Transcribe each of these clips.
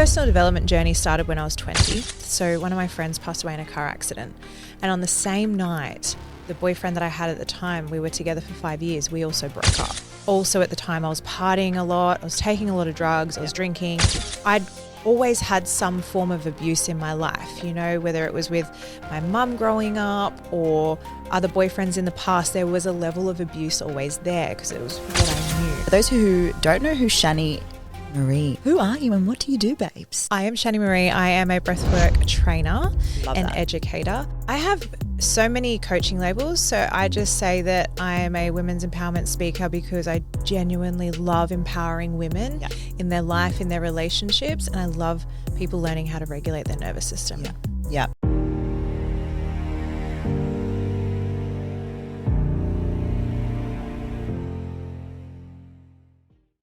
personal development journey started when I was 20. So one of my friends passed away in a car accident. And on the same night, the boyfriend that I had at the time, we were together for 5 years, we also broke up. Also at the time, I was partying a lot, I was taking a lot of drugs, I was drinking. I'd always had some form of abuse in my life, you know, whether it was with my mum growing up or other boyfriends in the past, there was a level of abuse always there because it was what I knew. For those who don't know who Shanni Marie, who are you and what do you do, babes? I am Shanni Marie. I am a breathwork trainer and that. educator. I have so many coaching labels, so I just say that I am a women's empowerment speaker because I genuinely love empowering women in their life, in their relationships, and I love people learning how to regulate their nervous system. Yeah.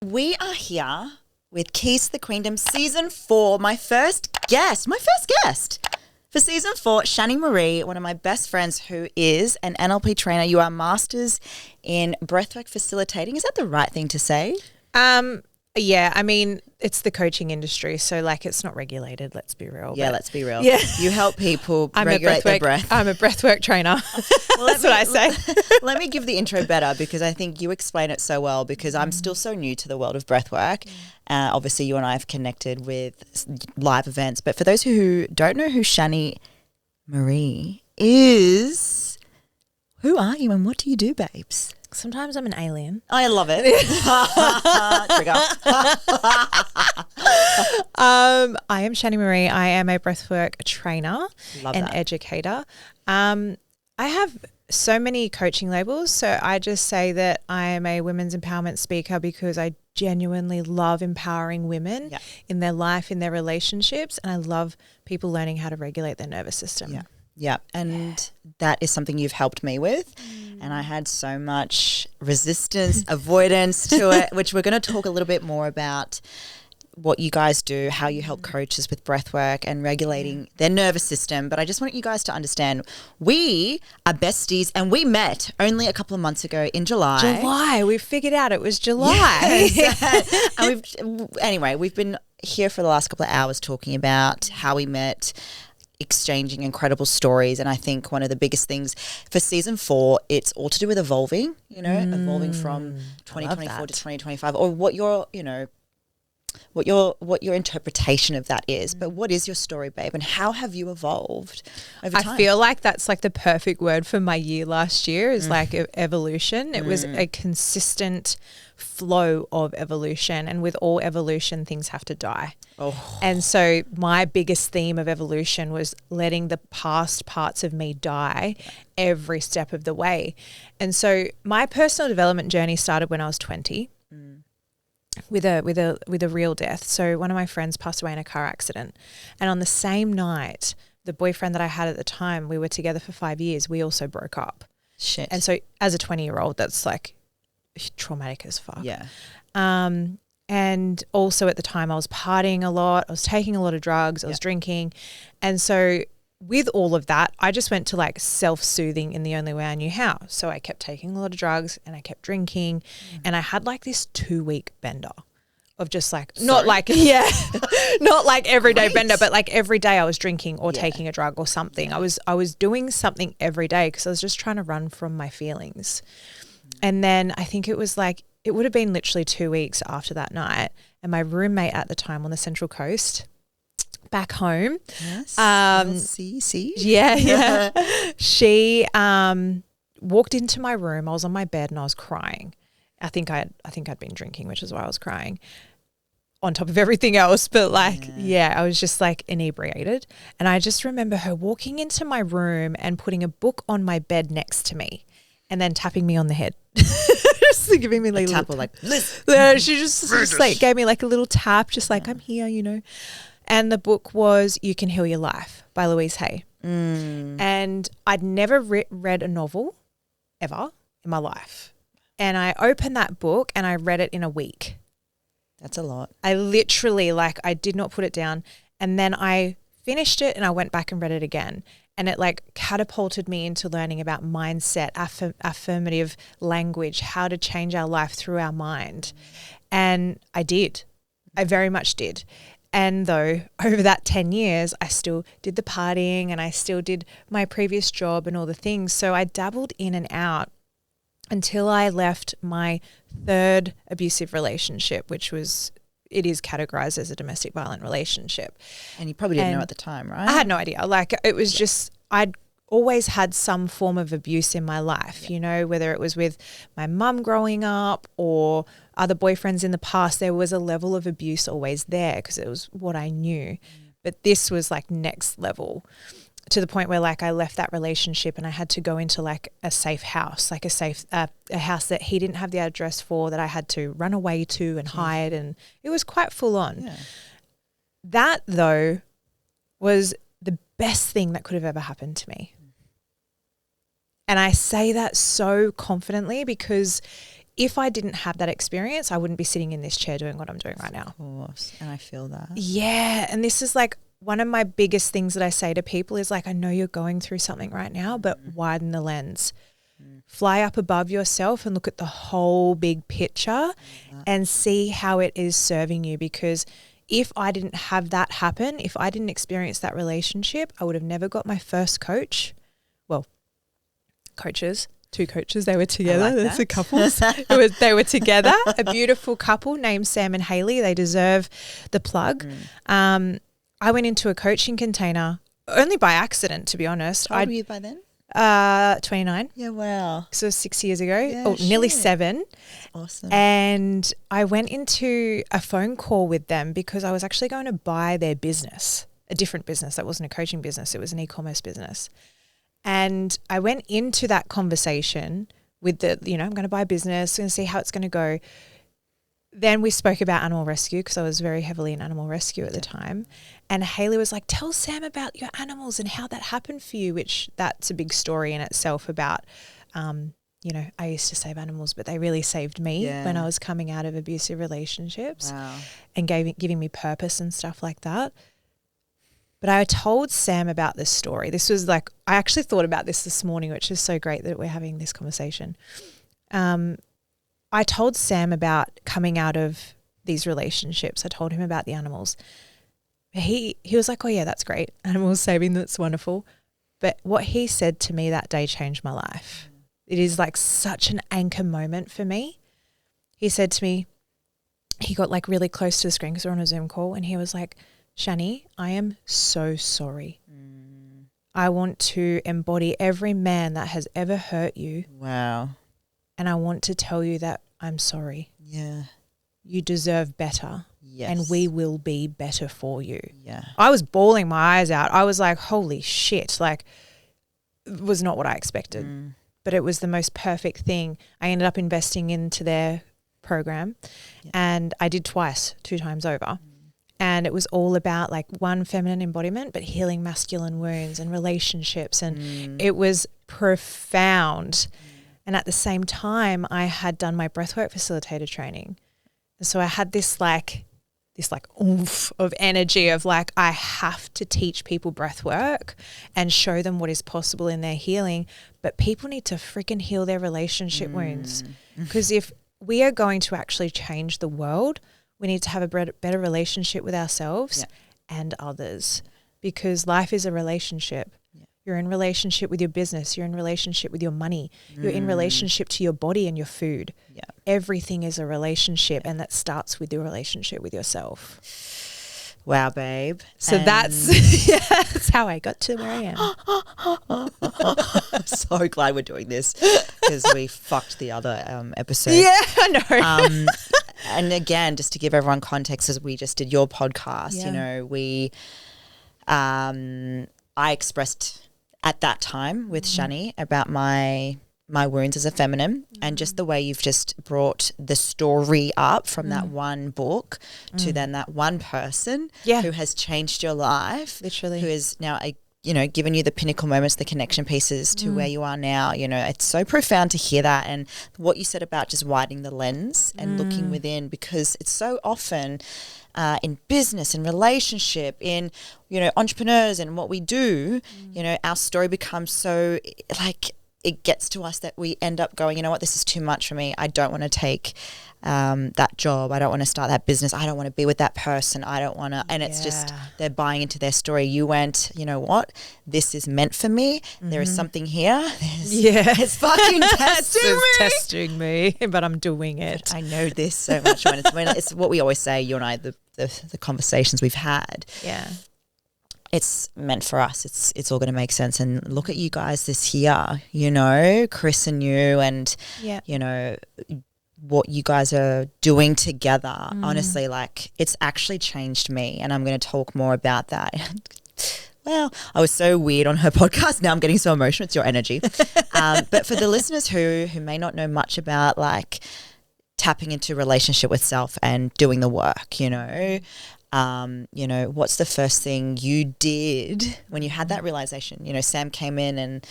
We are here with Keys to the Queendom Season 4. My first guest for Season 4, Shanni Marie, one of my best friends who is an NLP trainer. You are Masters in Breathwork Facilitating. Is that the right thing to say? Yeah, I mean, it's the coaching industry, so like it's not regulated, let's be real. Yeah, let's be real. Yeah. You help people regulate their breath. I'm a breathwork trainer. That's what I say. Let me give the intro better because I think you explain it so well because I'm still so new to the world of breathwork. Obviously, you and I have connected with live events, but for those who don't know who Shanni Marie is, who are you and what do you do, babes? Sometimes I'm an alien. I love it. Trigger. I am Shanni Marie. I am a breathwork trainer and educator. I have so many coaching labels, so I just say that I am a women's empowerment speaker because I genuinely love empowering women in their life, in their relationships, and I love people learning how to regulate their nervous system. Yeah. And that is something you've helped me with. And I had so much resistance, avoidance to it, which we're going to talk a little bit more about what you guys do, how you help coaches with breathwork and regulating their nervous system. But I just want you guys to understand we are besties and we met only a couple of months ago in July. We figured out it was July. And we've been here for the last couple of hours talking about how we met, exchanging incredible stories. And I think one of the biggest things for Season 4, it's all to do with evolving, evolving from 2024 to 2025 or what your interpretation of that is. But what is your story, babe? And how have you evolved over time? I feel like that's like the perfect word for my year last year is like evolution. It was a consistent flow of evolution, and with all evolution, things have to die. And so my biggest theme of evolution was letting the past parts of me die every step of the way. And so my personal development journey started when I was 20 with a real death. So one of my friends passed away in a car accident, and on the same night, the boyfriend that I had at the time, we were together for 5 years, we also broke up. Shit. And so as a 20-year-old, that's like traumatic as fuck. Yeah. And also at the time I was partying a lot, I was taking a lot of drugs, I was drinking. And so with all of that, I just went to like self-soothing in the only way I knew how. So I kept taking a lot of drugs and I kept drinking and I had like this 2-week bender of just like, not like everyday bender, but like every day I was drinking or taking a drug or something. I was doing something every day because I was just trying to run from my feelings. And then I think it was like, it would have been literally 2 weeks after that night. And my roommate at the time on the Central Coast, back home. Yes. See? Yeah. She walked into my room. I was on my bed and I was crying. I think I'd been drinking, which is why I was crying on top of everything else. But I was just like inebriated. And I just remember her walking into my room and putting a book on my bed next to me and then tapping me on the head. Just giving me like a tap little, or like she just like gave me like a little tap, just like I'm here, And the book was You Can Heal Your Life by Louise Hay. And I'd never read a novel ever in my life. And I opened that book and I read it in a week. That's a lot. I literally I did not put it down. And then I finished it and I went back and read it again. And it like catapulted me into learning about mindset, affirmative language, how to change our life through our mind. And I did. I very much did. And though over that 10 years, I still did the partying and I still did my previous job and all the things. So I dabbled in and out until I left my third abusive relationship, which was, it is categorized as a domestic violent relationship. And you probably didn't know at the time, right? I had no idea. Like it was just, I'd always had some form of abuse in my life, you know, whether it was with my mum growing up or other boyfriends in the past, there was a level of abuse always there because it was what I knew. But this was like next level, to the point where like I left that relationship and I had to go into like a safe house, like a house that he didn't have the address for, that I had to run away to and hide, and it was quite full on. Yeah. That though was the best thing that could have ever happened to me. And I say that so confidently because if I didn't have that experience, I wouldn't be sitting in this chair doing what I'm doing right now. Of course. And I feel that. Yeah. And this is like one of my biggest things that I say to people is like, I know you're going through something right now, but widen the lens. Fly up above yourself and look at the whole big picture and see how it is serving you. Because if I didn't have that happen, if I didn't experience that relationship, I would have never got my first coach. Well, coaches. 2 coaches, they were together. That's a couple. They were together, a beautiful couple named Sam and Hayley. They deserve the plug. I went into a coaching container only by accident, to be honest. How old were you by then? 29. Yeah, wow. So 6 years ago, nearly 7. That's awesome. And I went into a phone call with them because I was actually going to buy their business, a different business. That wasn't a coaching business. It was an e-commerce business. And I went into that conversation with the, you know, I'm going to buy a business, going to see how it's going to go. Then we spoke about animal rescue because I was very heavily in animal rescue at the time. And Hayley was like, tell Sam about your animals and how that happened for you, which that's a big story in itself about, you know, I used to save animals, but they really saved me when I was coming out of abusive relationships and giving me purpose and stuff like that. But I told Sam about this story. This was like, I actually thought about this morning, which is so great that we're having this conversation. I told Sam about coming out of these relationships. I told him about the animals. He was like, oh yeah, that's great. Animals saving, that's wonderful. But what he said to me that day changed my life. It is like such an anchor moment for me. He said to me, he got like really close to the screen because we're on a Zoom call, and he was like, Shanni, I am so sorry. I want to embody every man that has ever hurt you. Wow. And I want to tell you that I'm sorry. Yeah. You deserve better. Yes. And we will be better for you. Yeah. I was bawling my eyes out. I was like, holy shit. Like, it was not what I expected. But it was the most perfect thing. I ended up investing into their program and I did twice, 2 times over. And it was all about like one, feminine embodiment, but healing masculine wounds and relationships. And it was profound. And at the same time, I had done my breathwork facilitator training. And so I had this oomph of energy of like, I have to teach people breathwork and show them what is possible in their healing. But people need to freaking heal their relationship wounds. Because if we are going to actually change the world, we need to have a better relationship with ourselves and others, because life is a relationship. You're in relationship with your business. You're in relationship with your money. You're in relationship to your body and your food. Everything is a relationship, and that starts with your relationship with yourself. Wow, babe. So that's how I got to where I am. I'm so glad we're doing this because we fucked the other episode. Yeah, I know. And again, just to give everyone context, as we just did your podcast, you know, I expressed at that time with Shanni about my wounds as a feminine, and just the way you've just brought the story up from that one book to then that one person who has changed your life, literally, who is now given you the pinnacle moments, the connection pieces to where you are now. You know, it's so profound to hear that, and what you said about just widening the lens and looking within, because it's so often in business and relationship, in, you know, entrepreneurs and what we do, you know, our story becomes so like it gets to us that we end up going, you know what, this is too much for me. I don't want to take that job. I don't want to start that business. I don't want to be with that person. I don't want to. And it's just they're buying into their story. You went, you know what, this is meant for me. There is something here. It's fucking testing me, but I'm doing it. But I know this so much when it's what we always say, you and I, the conversations we've had. Yeah. It's meant for us. It's all going to make sense. And look at you guys this year, you know, Chris and you, and you know what you guys are doing together. Honestly, like it's actually changed me, and I'm going to talk more about that. Well, I was so weird on her podcast. Now I'm getting so emotional. It's your energy. But for the listeners who may not know much about like tapping into relationship with self and doing the work, you know, what's the first thing you did when you had that realization? You know, Sam came in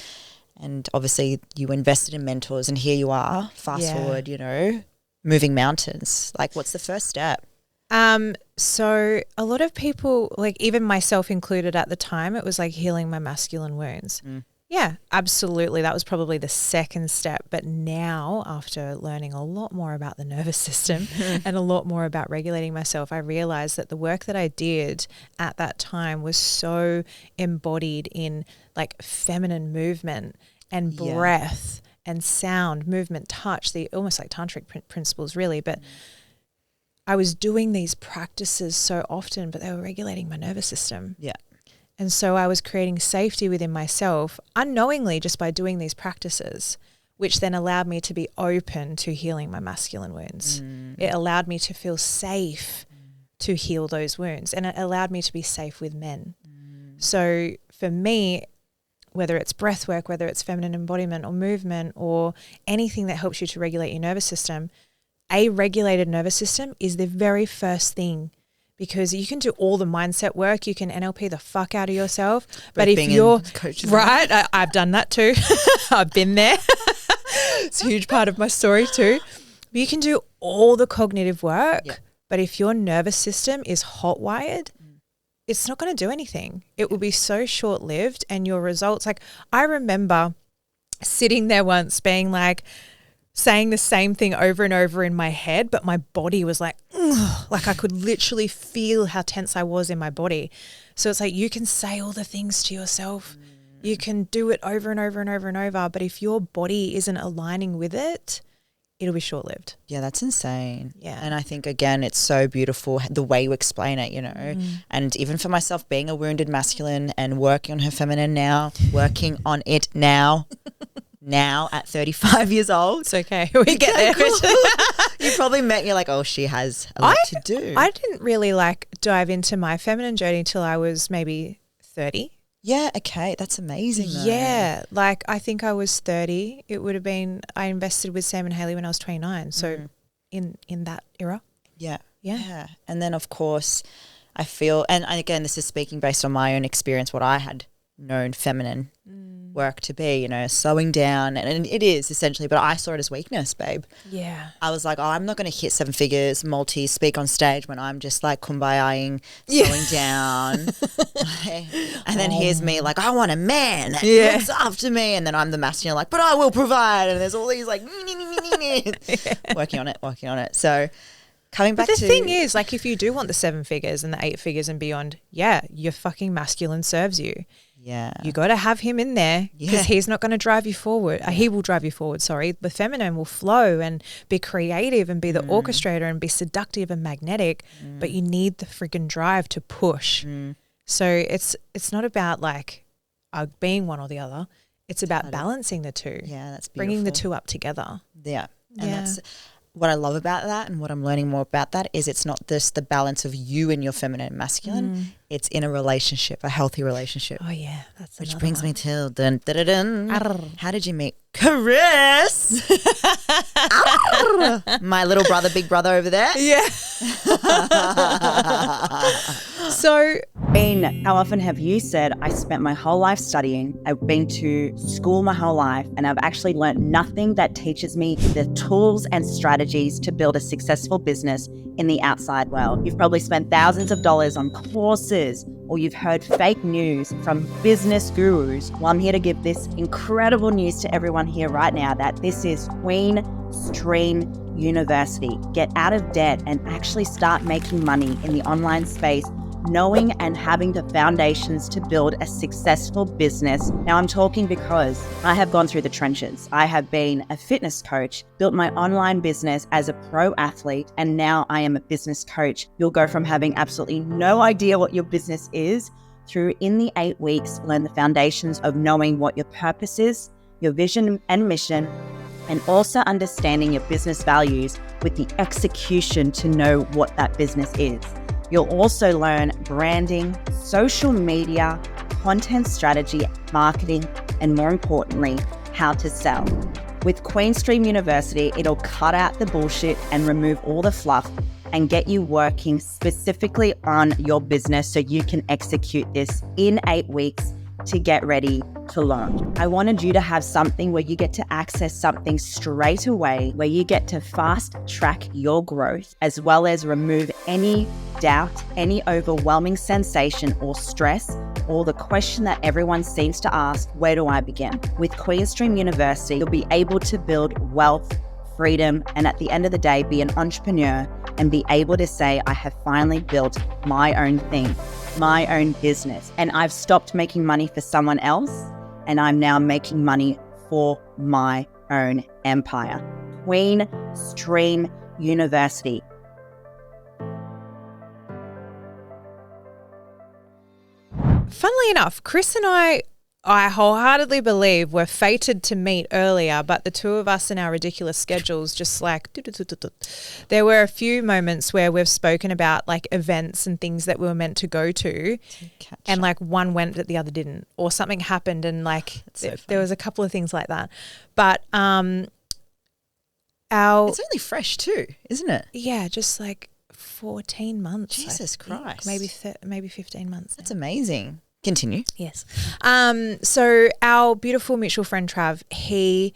and obviously you invested in mentors, and here you are, fast forward, you know, moving mountains. Like, what's the first step? So a lot of people, like even myself included at the time, it was like healing my masculine wounds. Yeah, absolutely. That was probably the second step. But now, after learning a lot more about the nervous system and a lot more about regulating myself, I realized that the work that I did at that time was so embodied in like feminine movement and breath and sound, movement, touch, the almost like tantric principles really. But I was doing these practices so often, but they were regulating my nervous system. Yeah. And so I was creating safety within myself unknowingly just by doing these practices, which then allowed me to be open to healing my masculine wounds. It allowed me to feel safe to heal those wounds, and it allowed me to be safe with men. So for me, whether it's breath work, whether it's feminine embodiment or movement or anything that helps you to regulate your nervous system, a regulated nervous system is the very first thing. Because you can do all the mindset work, you can NLP the fuck out of yourself. But if you're right, I've done that too. I've been there. It's a huge part of my story too. But you can do all the cognitive work, but if your nervous system is hot wired, it's not going to do anything. It will be so short lived, and your results. Like I remember sitting there once, being like, saying the same thing over and over in my head, but my body was like, ugh, like I could literally feel how tense I was in my body. So it's like you can say all the things to yourself. You can do it over and over and over and over. But if your body isn't aligning with it, it'll be short-lived. Yeah, that's insane. Yeah. And I think, again, it's so beautiful the way you explain it, you know. And even for myself, being a wounded masculine and working on her feminine now, working on it now. Now at 35 years old. It's okay. We get there. You probably met, you're like, oh, she has a lot to do. I didn't really like dive into my feminine journey till I was maybe 30. Yeah, okay. That's amazing though. Yeah. Like I think I was 30. It would have been, I invested with Sam and Haley when I was 29. So in that era. Yeah. Yeah. Yeah. And then of course I feel, and again, this is speaking based on my own experience, what I had known feminine work to be, you know, slowing down, and it is essentially, but I saw it as weakness, babe. Yeah. I was like, oh, I'm not going to hit 7 figures, speak on stage when I'm just like kumbayaing, slowing down. And then here's me like, I want a man that looks after me, and then I'm the masculine like, but I will provide, and there's all these like working on it. So coming back to the thing is, like, if you do want the 7 figures and the 8 figures and beyond, your fucking masculine serves you. Yeah. You got to have him in there because he's not going to drive you forward. He will drive you forward, sorry. The feminine will flow and be creative and be the orchestrator and be seductive and magnetic, but you need the friggin' drive to push. So it's not about like being one or the other. It's about balancing the two. Yeah, that's beautiful. Bringing the two up together. Yeah. And that's what I love about that, and what I'm learning more about that is it's not just the balance of you and your feminine and masculine. It's in a relationship, a healthy relationship. Oh yeah, that's which brings me to dun, dun, dun, dun. How did you meet Chris? My little brother, big brother over there. Yeah. So, how often have you said, I spent my whole life studying, I've been to school my whole life, and I've actually learned nothing that teaches me the tools and strategies to build a successful business in the outside world. You've probably spent thousands of dollars on courses, or you've heard fake news from business gurus, well, I'm here to give this incredible news to everyone here right now that this is Queendom University. Get out of debt and actually start making money in the online space, knowing and having the foundations to build a successful business. Now, I'm talking because I have gone through the trenches. I have been a fitness coach, built my online business as a pro athlete, and now I am a business coach. You'll go from having absolutely no idea what your business is through, in the 8 weeks, learn the foundations of knowing what your purpose is, your vision and mission, and also understanding your business values with the execution to know what that business is. You'll also learn branding, social media, content strategy, marketing, and more importantly, how to sell. With Queendom University, it'll cut out the bullshit and remove all the fluff and get you working specifically on your business so you can execute this in 8 weeks to get ready to learn. I wanted you to have something where you get to access something straight away, where you get to fast track your growth, as well as remove any doubt, any overwhelming sensation or stress, or the question that everyone seems to ask, where do I begin? With Queendom University, you'll be able to build wealth, freedom, and at the end of the day, be an entrepreneur and be able to say, I have finally built my own thing, my own business. And I've stopped making money for someone else, and I'm now making money for my own empire. Queendom University. Funnily enough, Chris and I wholeheartedly believe we're fated to meet earlier, but the two of us and our ridiculous schedules just like there were a few moments where we've spoken about like events and things that we were meant to go to and like one went but the other didn't, or something happened and like there was a couple of things like that. But it's only fresh too, isn't it? Yeah, just like 14 months. Jesus Christ. Maybe 15 months. That's amazing. Continue. Yes. So our beautiful mutual friend Trav, he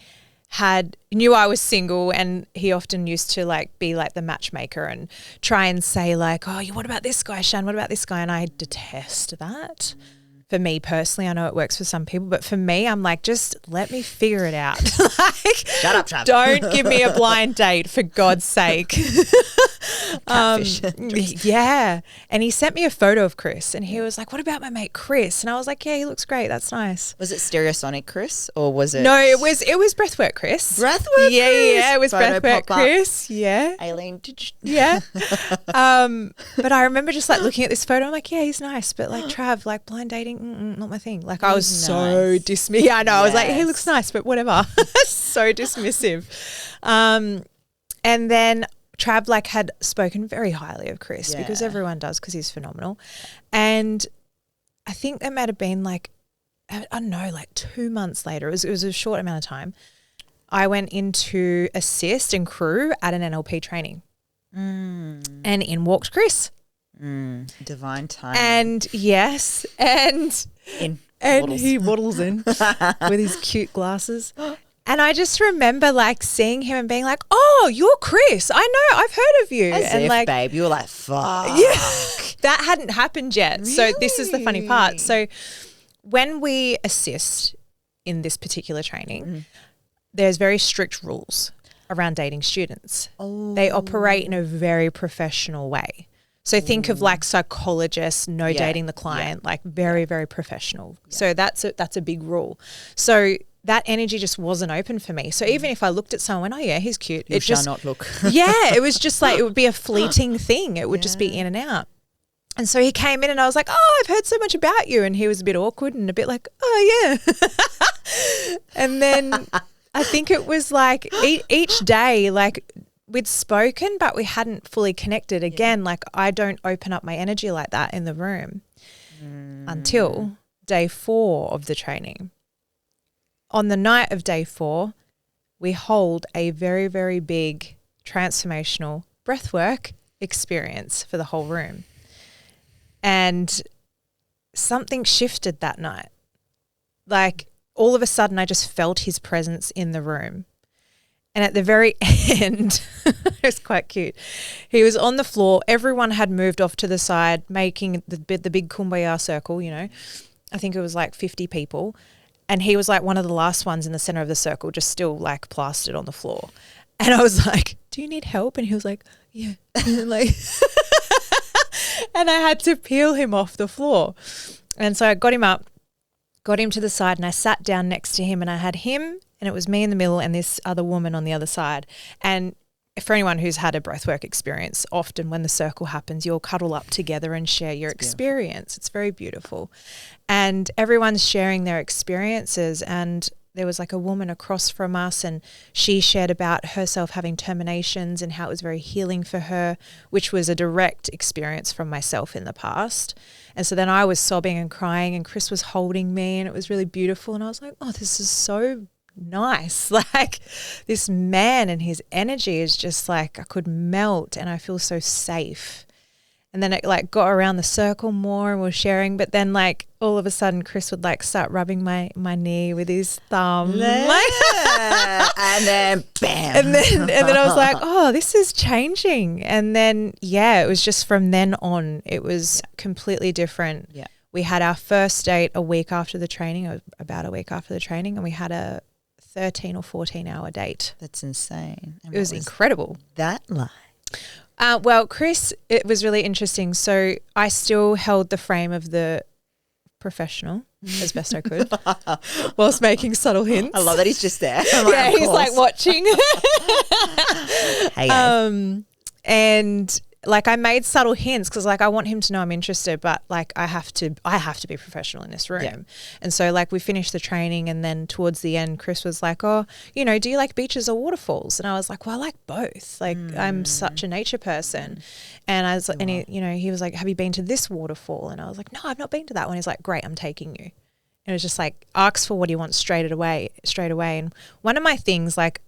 knew I was single, and he often used to like be like the matchmaker and try and say like, oh, what about this guy, Shan? What about this guy? And I detest that. For me personally, I know it works for some people, but for me, I'm like, just let me figure it out. Like, shut up, Trav. Don't give me a blind date, for God's sake. Yeah. And he sent me a photo of Chris, and he was like, what about my mate Chris? And I was like, yeah, he looks great. That's nice. Was it Stereosonic Chris, or was it? No, it was Breathwork Chris. Breathwork yeah, Chris? Yeah, it was Photo Breathwork pop-up. Chris. Yeah. Aileen. Yeah. But I remember just like looking at this photo, I'm like, yeah, he's nice. But like Trav, like blind dating, not my thing. Like I was so dismissive. Yeah, I know. I was like, he looks nice, but whatever. So dismissive. And then Trav like had spoken very highly of Chris because everyone does, because he's phenomenal. And I think that might have been like, I don't know, like 2 months later. It was a short amount of time. I went into assist and crew at an NLP training. And in walked Chris. Divine time. And yes, and he waddles in with his cute glasses. And I just remember like seeing him and being like, oh, you're Chris. I know, I've heard of you. As and if, like, babe, you were like, fuck. Yeah, that hadn't happened yet. Really? So this is the funny part. So when we assist in this particular training, there's very strict rules around dating students. Oh. They operate in a very professional way. So think of like psychologists, dating the client, like very, very professional. Yeah. So that's a big rule. So that energy just wasn't open for me. So even if I looked at someone, oh yeah, he's cute. You shall not look. Yeah, it was just like, it would be a fleeting thing. It would just be in and out. And so he came in and I was like, oh, I've heard so much about you. And he was a bit awkward and a bit like, oh yeah. And then I think it was like each day, like we'd spoken, but we hadn't fully connected. Again, like I don't open up my energy like that in the room until day 4 of the training. On the night of day 4, we hold a very, very big transformational breathwork experience for the whole room. And something shifted that night. Like all of a sudden I just felt his presence in the room. And at the very end, it's quite cute. He was on the floor. Everyone had moved off to the side, making the big kumbaya circle, you know. I think it was like 50 people. And he was like one of the last ones in the center of the circle, just still like plastered on the floor. And I was like, do you need help? And he was like, yeah. And like, and I had to peel him off the floor. And so I got him up, got him to the side, and I sat down next to him, and I had him, and it was me in the middle and this other woman on the other side. And for anyone who's had a breathwork experience, often when the circle happens, you'll cuddle up together and share your experience. It's very beautiful. And everyone's sharing their experiences. And there was like a woman across from us, and she shared about herself having terminations and how it was very healing for her, which was a direct experience from myself in the past. And so then I was sobbing and crying, and Chris was holding me, and it was really beautiful. And I was like, oh, this is so nice. Like, this man and his energy is just like, I could melt, and I feel so safe. And then it like got around the circle more, and we were sharing, but then like all of a sudden Chris would like start rubbing my knee with his thumb. And then bam. And then I was like, oh, this is changing. And then it was just from then on it was completely different. Yeah. We had our first date a week after the training, or about a week after the training, and we had a 13 or 14 hour date. That's insane. And it was incredible. That lie. Well, Chris, it was really interesting. So I still held the frame of the professional as best I could whilst making subtle hints. I love that he's just there. Yeah, he's like watching. Hey guys. And like I made subtle hints because like I want him to know I'm interested, but like I have to be professional in this room. Yeah. And so like we finished the training, and then towards the end Chris was like, oh, you know, do you like beaches or waterfalls? And I was like, well, I like both. Like I'm such a nature person. And I was like, and he was like, have you been to this waterfall? And I was like, no, I've not been to that one. He's like, great, I'm taking you. And it was just like, ask for what he wants straight away. And one of my things, like,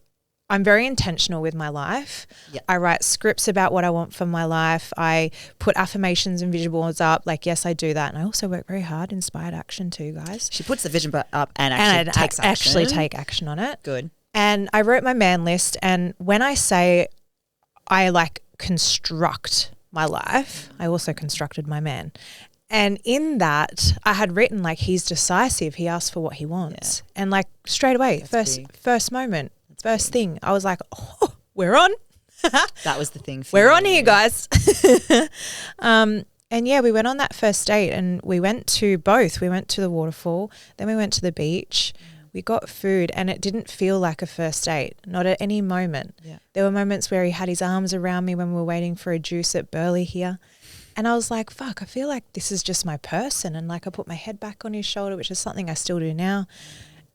I'm very intentional with my life. Yep. I write scripts about what I want from my life. I put affirmations and vision boards up. Like, yes, I do that. And I also work very hard, inspired action too, guys. She puts the vision board up and actually takes action. Actually take action on it. Good. And I wrote my man list. And when I say I like construct my life, I also constructed my man. And in that, I had written like, he's decisive. He asks for what he wants. Yeah. And like straight away, first moment. First thing, I was like, oh, we're on. That was the thing for We're you. on here, guys. And we went on that first date, and we went to both. We went to the waterfall, then we went to the beach. We got food, and it didn't feel like a first date, not at any moment. Yeah. There were moments where he had his arms around me when we were waiting for a juice at Burley here. And I was like, fuck, I feel like this is just my person. And like I put my head back on his shoulder, which is something I still do now.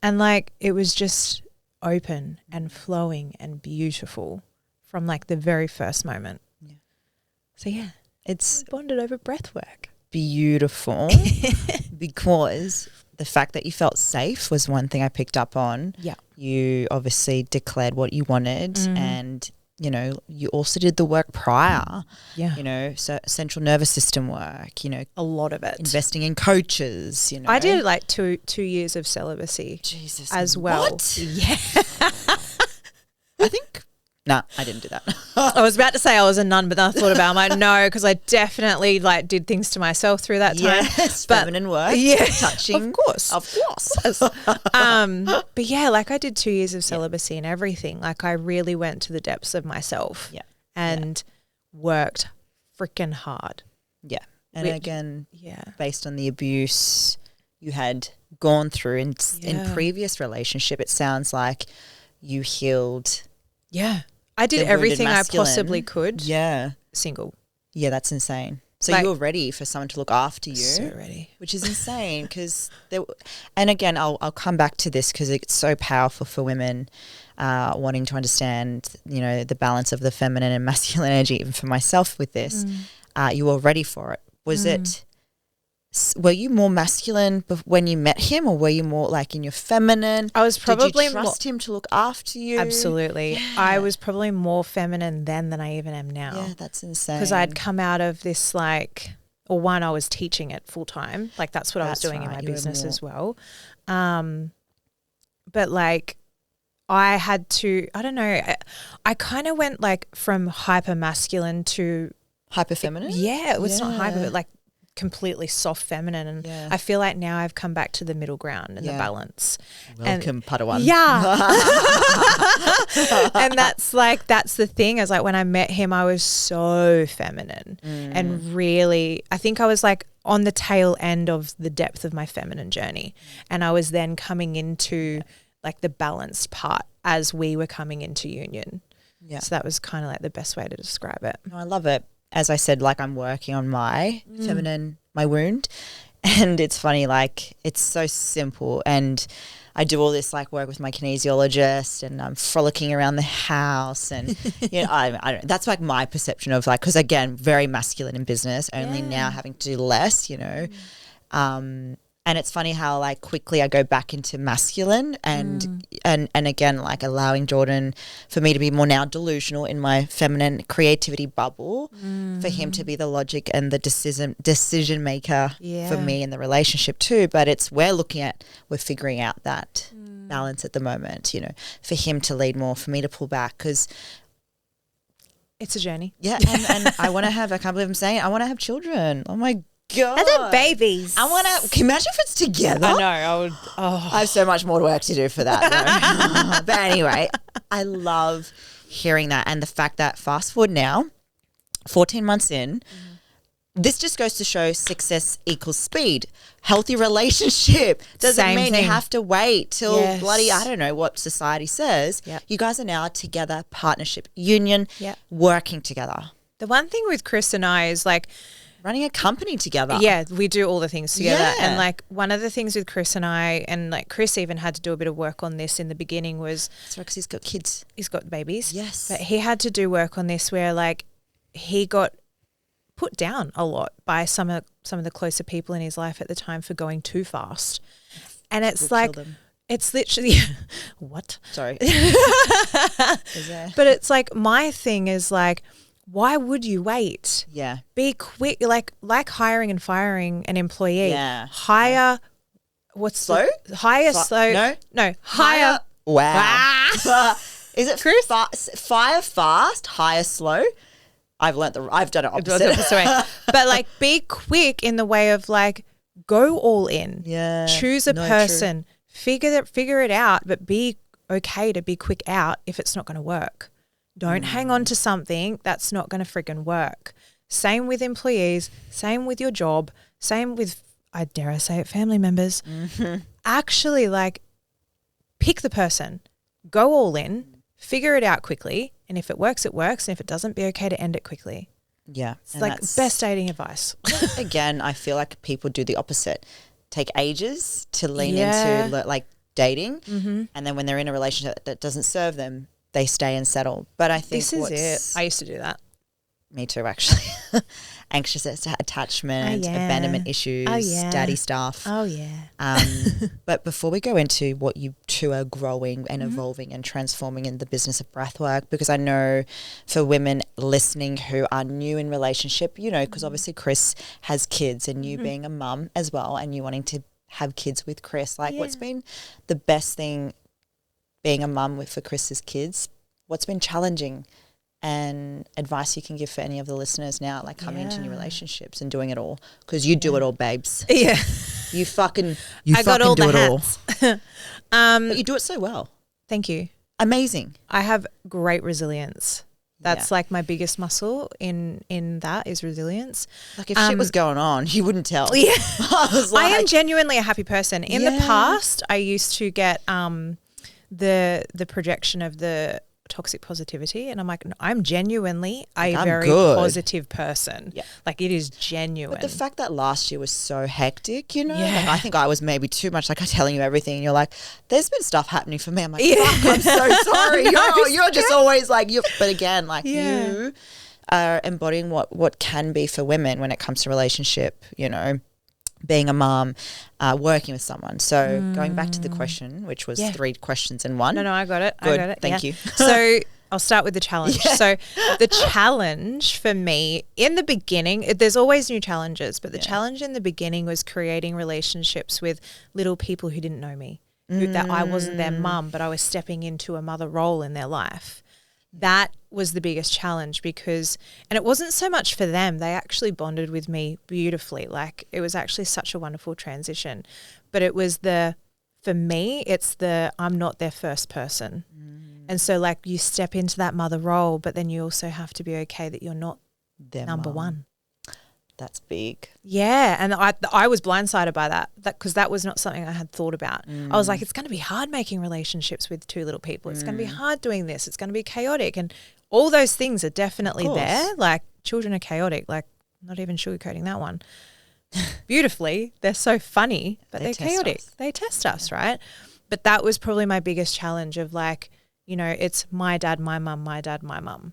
And like it was just open and flowing and beautiful from like the very first moment. Yeah. So yeah, it's bonded over breath work. Beautiful. Because the fact that you felt safe was one thing I picked up on. Yeah. You obviously declared what you wanted, and you know, you also did the work prior. Yeah. You know, so central nervous system work, you know. A lot of it. Investing in coaches, you know. I did like two years of celibacy. Jesus. As well. What? Yeah. I think, no, I didn't do that. I was about to say I was a nun, but then I thought about it. I'm like, no, because I definitely like did things to myself through that time. Yes, feminine work. Yeah. Touching. Of course. But yeah, like I did 2 years of celibacy and everything. Like I really went to the depths of myself and worked freaking hard. Yeah. And again, based on the abuse you had gone through in previous relationship, it sounds like you healed. Yeah. I did everything I possibly could. Yeah. Single. Yeah, that's insane. So like, you were ready for someone to look after you. So ready. Which is insane because and again, I'll come back to this because it's so powerful for women wanting to understand, you know, the balance of the feminine and masculine energy. Even for myself with this, you were ready for it. Was it, were you more masculine when you met him, or were you more like in your feminine? I was probably Did you trust him to look after you? Absolutely. Yeah. I was probably more feminine then than I even am now. Yeah, that's insane. Because I'd come out of this like, or one, I was teaching it full time. Like that's what I was doing in my business as well. But like I had to, I don't know, I kind of went like from hyper masculine to Hyper feminine? Yeah, it was not hyper, but like completely soft feminine. And I feel like now I've come back to the middle ground and the balance. Welcome, Padawan. Yeah. And that's the thing. I was like, when I met him, I was so feminine and really, I think I was like on the tail end of the depth of my feminine journey. And I was then coming into like the balanced part as we were coming into union. Yeah. So that was kind of like the best way to describe it. No, I love it. As I said, like I'm working on my feminine, my wound. And it's funny, like it's so simple. And I do all this like work with my kinesiologist and I'm frolicking around the house. And, you know, I don't, that's like my perception of like, because again, very masculine in business, only now having to do less, you know. And it's funny how like quickly I go back into masculine and again like allowing Jordan for me to be more now delusional in my feminine creativity bubble, for him to be the logic and the decision maker for me in the relationship too. But we're figuring out that balance at the moment, you know, for him to lead more, for me to pull back, because it's a journey. Yeah, and I want to have, I can't believe I'm saying it, I want to have children. Oh my God. And then babies. I want to, can you imagine if it's together? I know. I would. Oh. I have so much more work to do for that. But anyway, I love hearing that. And the fact that fast forward now, 14 months in, this just goes to show success equals speed. Healthy relationship doesn't mean you have to wait till bloody, I don't know what society says. Yep. You guys are now together, partnership, union, working together. The one thing with Chris and I is like, running a company together. Yeah, we do all the things together. Yeah. And like one of the things with Chris and I, and like Chris even had to do a bit of work on this in the beginning was. That's right, because he's got kids. He's got babies. Yes. But he had to do work on this where like he got put down a lot by some of the closer people in his life at the time for going too fast. And it's like, it's literally, what? Sorry. But it's like, my thing is like, why would you wait? Yeah. Be quick, like hiring and firing an employee. Yeah. Hire, what's slow? Slow. No, hire. Wow. Is it Chris? Fire fast, hire slow. I've done it opposite. But like be quick in the way of like go all in. Yeah. Choose a person. Figure it out, but be okay to be quick out if it's not going to work. Don't hang on to something that's not going to friggin' work. Same with employees, same with your job, same with, I dare I say it, family members. Actually, like, pick the person, go all in, figure it out quickly, and if it works, it works, and if it doesn't, be okay to end it quickly. Yeah. It's like best dating advice. Again, I feel like people do the opposite. Take ages to lean into like dating, and then when they're in a relationship that doesn't serve them, they stay and settle. But I think this is it. I used to do that. Me too, actually. Anxious attachment, abandonment issues, daddy stuff. Oh, yeah. But before we go into what you two are growing and evolving and transforming in the business of breathwork, because I know for women listening who are new in relationship, you know, because obviously Chris has kids and you being a mum as well and you wanting to have kids with Chris, like what's been the best thing being a mum for Chris's kids? What's been challenging and advice you can give for any of the listeners now, like coming into new relationships and doing it all? Because you do it all, babes. Yeah. You fucking got all do the it hats. all. But you do it so well. Thank you. Amazing. I have great resilience. That's like my biggest muscle in that is resilience. Like if shit was going on, you wouldn't tell. Yeah. I am genuinely a happy person. In the past, I used to get the projection of the toxic positivity, and I'm like, no, I'm genuinely a very positive person. Yeah. Like it is genuine. But the fact that last year was so hectic, you know, like I think I was maybe too much, like I'm telling you everything and you're like, there's been stuff happening for me. I'm like, fuck, I'm so sorry. You're just always like, but again, like you are embodying what can be for women when it comes to relationship, you know, being a mom, working with someone. So going back to the question, which was 3 questions in one. No, I got it. Good. I got it. Thank you. So I'll start with the challenge. So the challenge for me in the beginning, there's always new challenges, but the challenge in the beginning was creating relationships with little people who didn't know me, that I wasn't their mum, but I was stepping into a mother role in their life. That was the biggest challenge because, and it wasn't so much for them. They actually bonded with me beautifully. Like it was actually such a wonderful transition, but it was for me, it's I'm not their first person. And so like you step into that mother role, but then you also have to be okay that you're not Their number mum. one. That's big. Yeah, and I was blindsided by that because that was not something I had thought about. I was like, it's going to be hard making relationships with two little people. It's going to be hard doing this. It's going to be chaotic. And all those things are definitely there. Like children are chaotic. Like not even sugarcoating that one. Beautifully, they're so funny, but they're chaotic. They test us, right? But that was probably my biggest challenge of like, you know, it's my dad, my mum, my dad, my mum.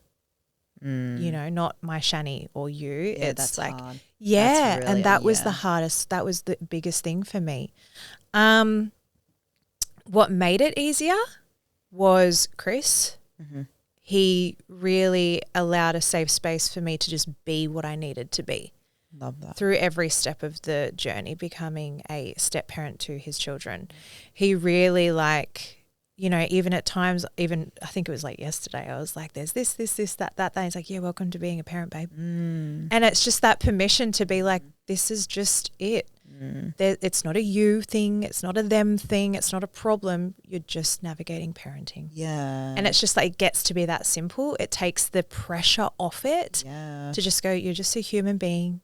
You know, not my Shanni or you. Yeah, it's that's like, hard. yeah, Really, and that was the hardest. That was the biggest thing for me. What made it easier was Chris. He really allowed a safe space for me to just be what I needed to be. Love that. Through every step of the journey, becoming a step parent to his children. He really like, you know, even at times, even I think it was like yesterday, I was like, there's this, that. He's like, yeah, welcome to being a parent, babe. And it's just that permission to be like, this is just it. It's not a you thing. It's not a them thing. It's not a problem. You're just navigating parenting. Yeah. And it's just like, it gets to be that simple. It takes the pressure off it to just go, you're just a human being.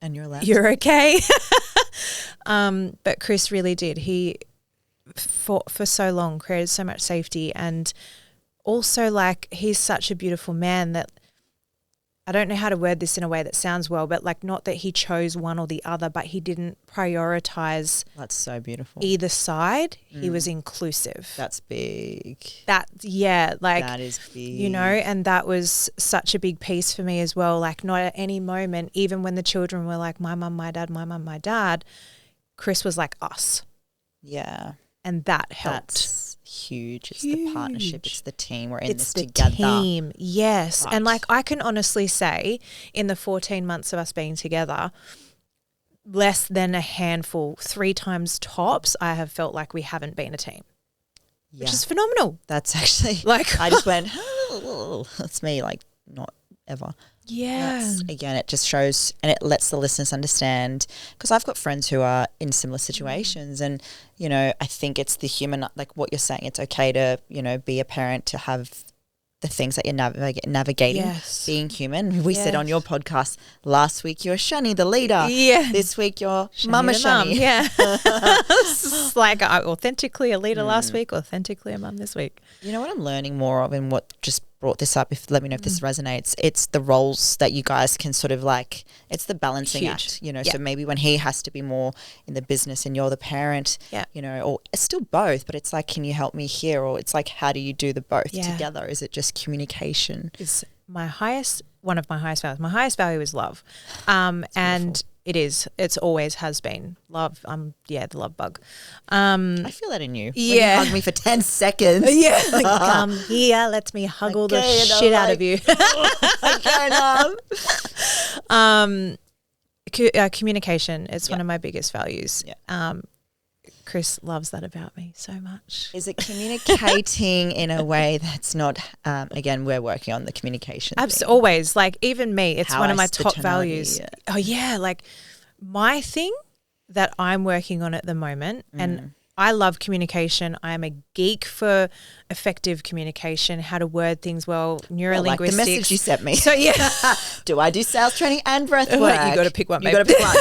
And you're allowed. You're okay. But Chris really did. He, for so long, created so much safety, and also like he's such a beautiful man that I don't know how to word this in a way that sounds well, but like not that he chose one or the other, but he didn't prioritize That's so beautiful. either side. He was inclusive. That's big. Like That is big. you know, and that was such a big piece for me as well. Like not at any moment, even when the children were like my mum, my dad, my mum, my dad, Chris was like us. Yeah. And that helped. That's huge. It's the partnership. It's the team. We're in It's this the together. team, yes. Right. And like I can honestly say in the 14 months of us being together, less than a handful, 3 times tops, I have felt like we haven't been a team, which is phenomenal. That's actually Like I just went, oh, that's me, like not ever. yeah. Again, it just shows and it lets the listeners understand, because I've got friends who are in similar situations, and you know, I think it's the human, like what you're saying, it's okay to, you know, be a parent, to have the things that you're navigating, Yes. being human. We said on your podcast last week, you're Shanni, the leader. Yeah. This week, you're Shanni Mama the mum, Shanni. Yeah. It's like authentically a leader last week, authentically a mum this week. You know what I'm learning more of, and what just brought this up, let me know if this resonates, it's the roles that you guys can sort of like, it's the balancing Huge. act, you know. Yeah. So maybe when he has to be more in the business and you're the parent, Yeah. you know, or it's still both, but it's like, can you help me here? Or it's like, how do you do the both Yeah. together? Is it just communication? Is one of my highest values. My highest value is love. And it's always has been love. The love bug. I feel that in you. When Yeah. you hug me for 10 seconds. Yeah. Like, come here, let me hug all the Okay, and I'm shit out like, of you. Communication. It's one of my biggest values. Yeah. Chris loves that about me so much. Is it communicating in a way that's not, again, we're working on the communication thing. Always. Like even me, it's How one of my the top tonality, values. yeah. Oh yeah. Like my thing that I'm working on at the moment, and I love communication. I am a geek for effective communication, how to word things well, neurolinguistics. Like the message you sent me. So yeah. Do I do sales training and breath work? Like, you got to pick one, You babe. got to pick one.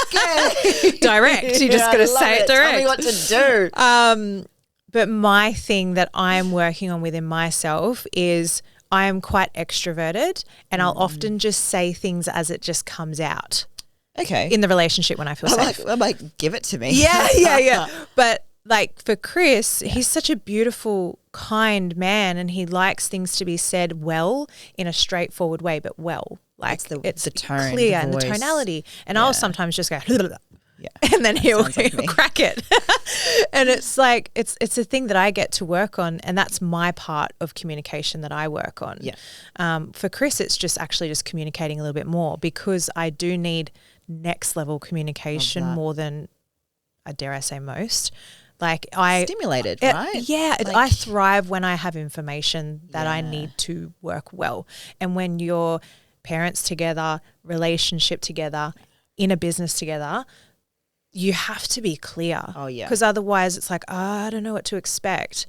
Okay. Direct. You just Yeah, got to I love say it direct. Tell me what to do. But my thing that I'm working on within myself is I am quite extroverted, and I'll often just say things as it just comes out Okay. in the relationship when I feel safe. I'm like, give it to me. Yeah. But like for Chris, he's such a beautiful, kind man, and he likes things to be said well in a straightforward way, but well. Like It's the tone, clear, the and the voice. tonality. And I'll sometimes just go, Yeah. and then he'll sounds like me. crack it. And it's like, it's a thing that I get to work on, and that's my part of communication that I work on. Yeah. For Chris, it's just actually just communicating a little bit more, because I do need next level communication more than, dare I say, most. Like I stimulated, right? Yeah, I thrive when I have information that I need to work well. And when you're parents together, relationship together, in a business together, you have to be clear. Oh, yeah. Because otherwise it's like, I don't know what to expect.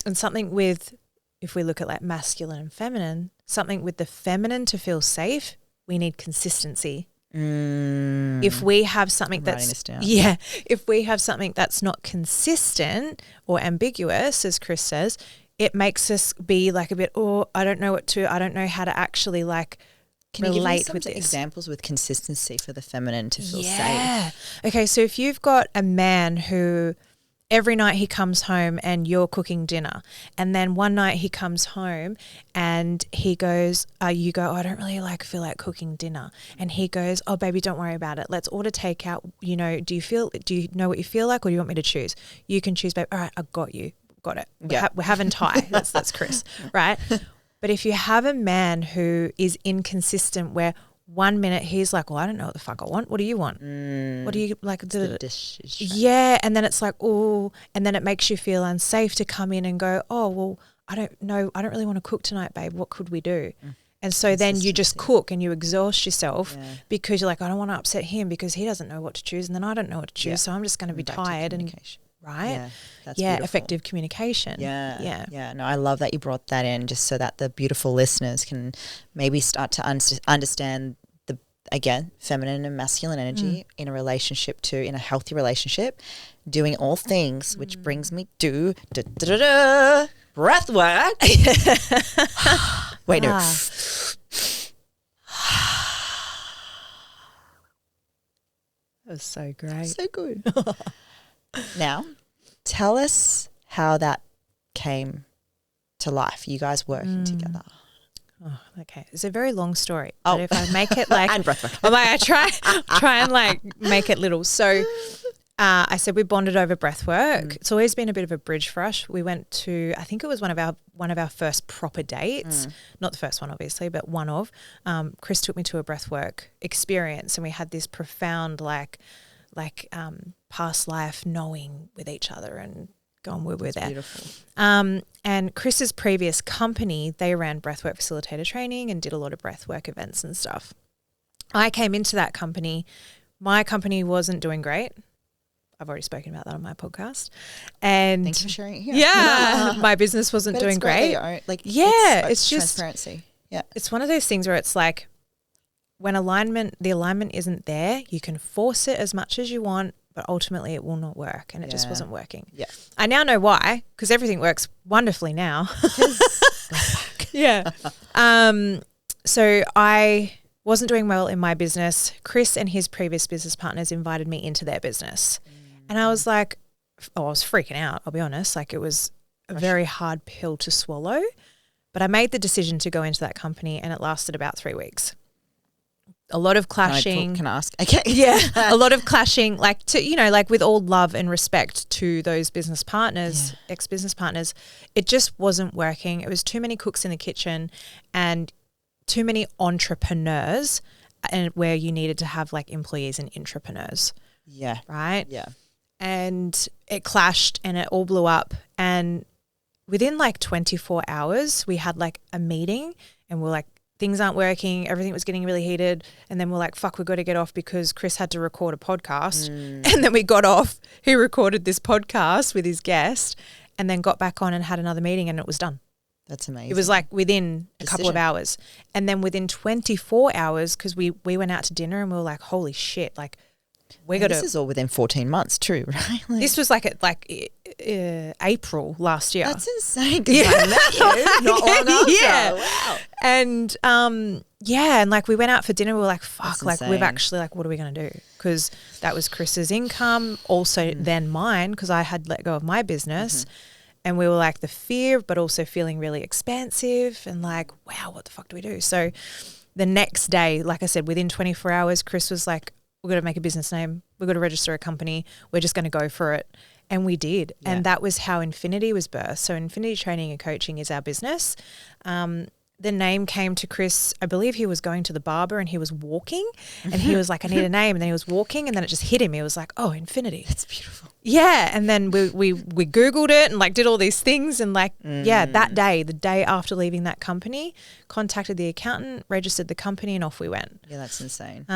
And something with, if we look at like masculine and feminine, something with the feminine to feel safe, we need consistency. If we have something if we have something that's not consistent or ambiguous, as Chris says, it makes us be like a bit, I don't know how to actually like relate with this. Examples with consistency for the feminine to feel safe? Yeah. Okay, so if you've got a man who every night he comes home and you're cooking dinner, and then one night he comes home and he goes, you go, I don't really feel like cooking dinner. And he goes, oh, baby, don't worry about it. Let's order takeout. You know, do you know what you feel like, or do you want me to choose? You can choose, babe. All right, I got you. Got it. We're having Thai. That's Chris, right? But if you have a man who is inconsistent where 1 minute he's like, well, I don't know what the fuck I want. What do you want? What do you like? The dish is yeah. And then it's like, oh, and then it makes you feel unsafe to come in and go, oh, well, I don't know. I don't really want to cook tonight, babe. What could we do? And so then you just cook and you exhaust yourself because you're like, I don't want to upset him because he doesn't know what to choose and then I don't know what to choose. So I'm just going to be tired and right? Yeah, that's beautiful. Effective communication. Yeah. No, I love that you brought that in just so that the beautiful listeners can maybe start to understand the, again, feminine and masculine energy in a relationship too, in a healthy relationship, doing all things, which brings me to breathwork. Wait, no. That was so great. So good. Now, tell us how that came to life, you guys working together. Oh, okay. It's a very long story. But if I make it like and breathwork. I try and like make it little. So I said we bonded over breathwork. It's always been a bit of a bridge for us. We went to, I think it was one of our first proper dates. Not the first one obviously, but one of. Chris took me to a breathwork experience and we had this profound past life knowing with each other and going where we're there. Beautiful. And Chris's previous company, they ran breathwork facilitator training and did a lot of breathwork events and stuff. I came into that company. My company wasn't doing great. I've already spoken about that on my podcast. And thank you for sharing it here. Yeah, my business wasn't doing great. It's just transparency. Yeah, it's one of those things where it's like when the alignment isn't there, you can force it as much as you want, but ultimately it will not work, and it just wasn't working. Yeah, I now know why, because everything works wonderfully now. Yeah. So I wasn't doing well in my business. Chris and his previous business partners invited me into their business. And I was like, I was freaking out, I'll be honest. Like it was a very hard pill to swallow. But I made the decision to go into that company and it lasted about 3 weeks. A lot of clashing. Can I ask? Okay. Yeah. A lot of clashing, with all love and respect to those business partners, ex-business partners. It just wasn't working. It was too many cooks in the kitchen and too many entrepreneurs, and where you needed to have like employees and intrapreneurs. Yeah. Right? Yeah. And it clashed and it all blew up. And within like 24 hours, we had like a meeting and we're like, things aren't working. Everything was getting really heated. And then we're like, fuck, we've got to get off because Chris had to record a podcast. And then we got off. He recorded this podcast with his guest and then got back on and had another meeting and it was done. That's amazing. It was like within a couple of hours. And then wwithin 24 hours, because we went out to dinner and we were like, holy shit, like this is all within 14 months too, right? This was like April last year. That's insane because I met you not long after. Yeah. Wow. And and like we went out for dinner. We were like, fuck, like we've actually like, what are we going to do? Because that was Chris's income, also then mine, because I had let go of my business. And we were like the fear, but also feeling really expansive and like, wow, what the fuck do we do? So the next day, like I said, within 24 hours, Chris was like, we've got to make a business name. We've got to register a company. We're just going to go for it. And we did. Yeah. And that was how Infinity was birthed. So Infinity Training and Coaching is our business. the name came to Chris. I believe he was going to the barber and he was walking and he was like, I need a name. And then he was walking and then it just hit him. He was like, oh, infinity. That's beautiful. Yeah. And then we Googled it and like did all these things and like, yeah, that day, the day after leaving that company, contacted the accountant, registered the company and off we went. Yeah, that's insane.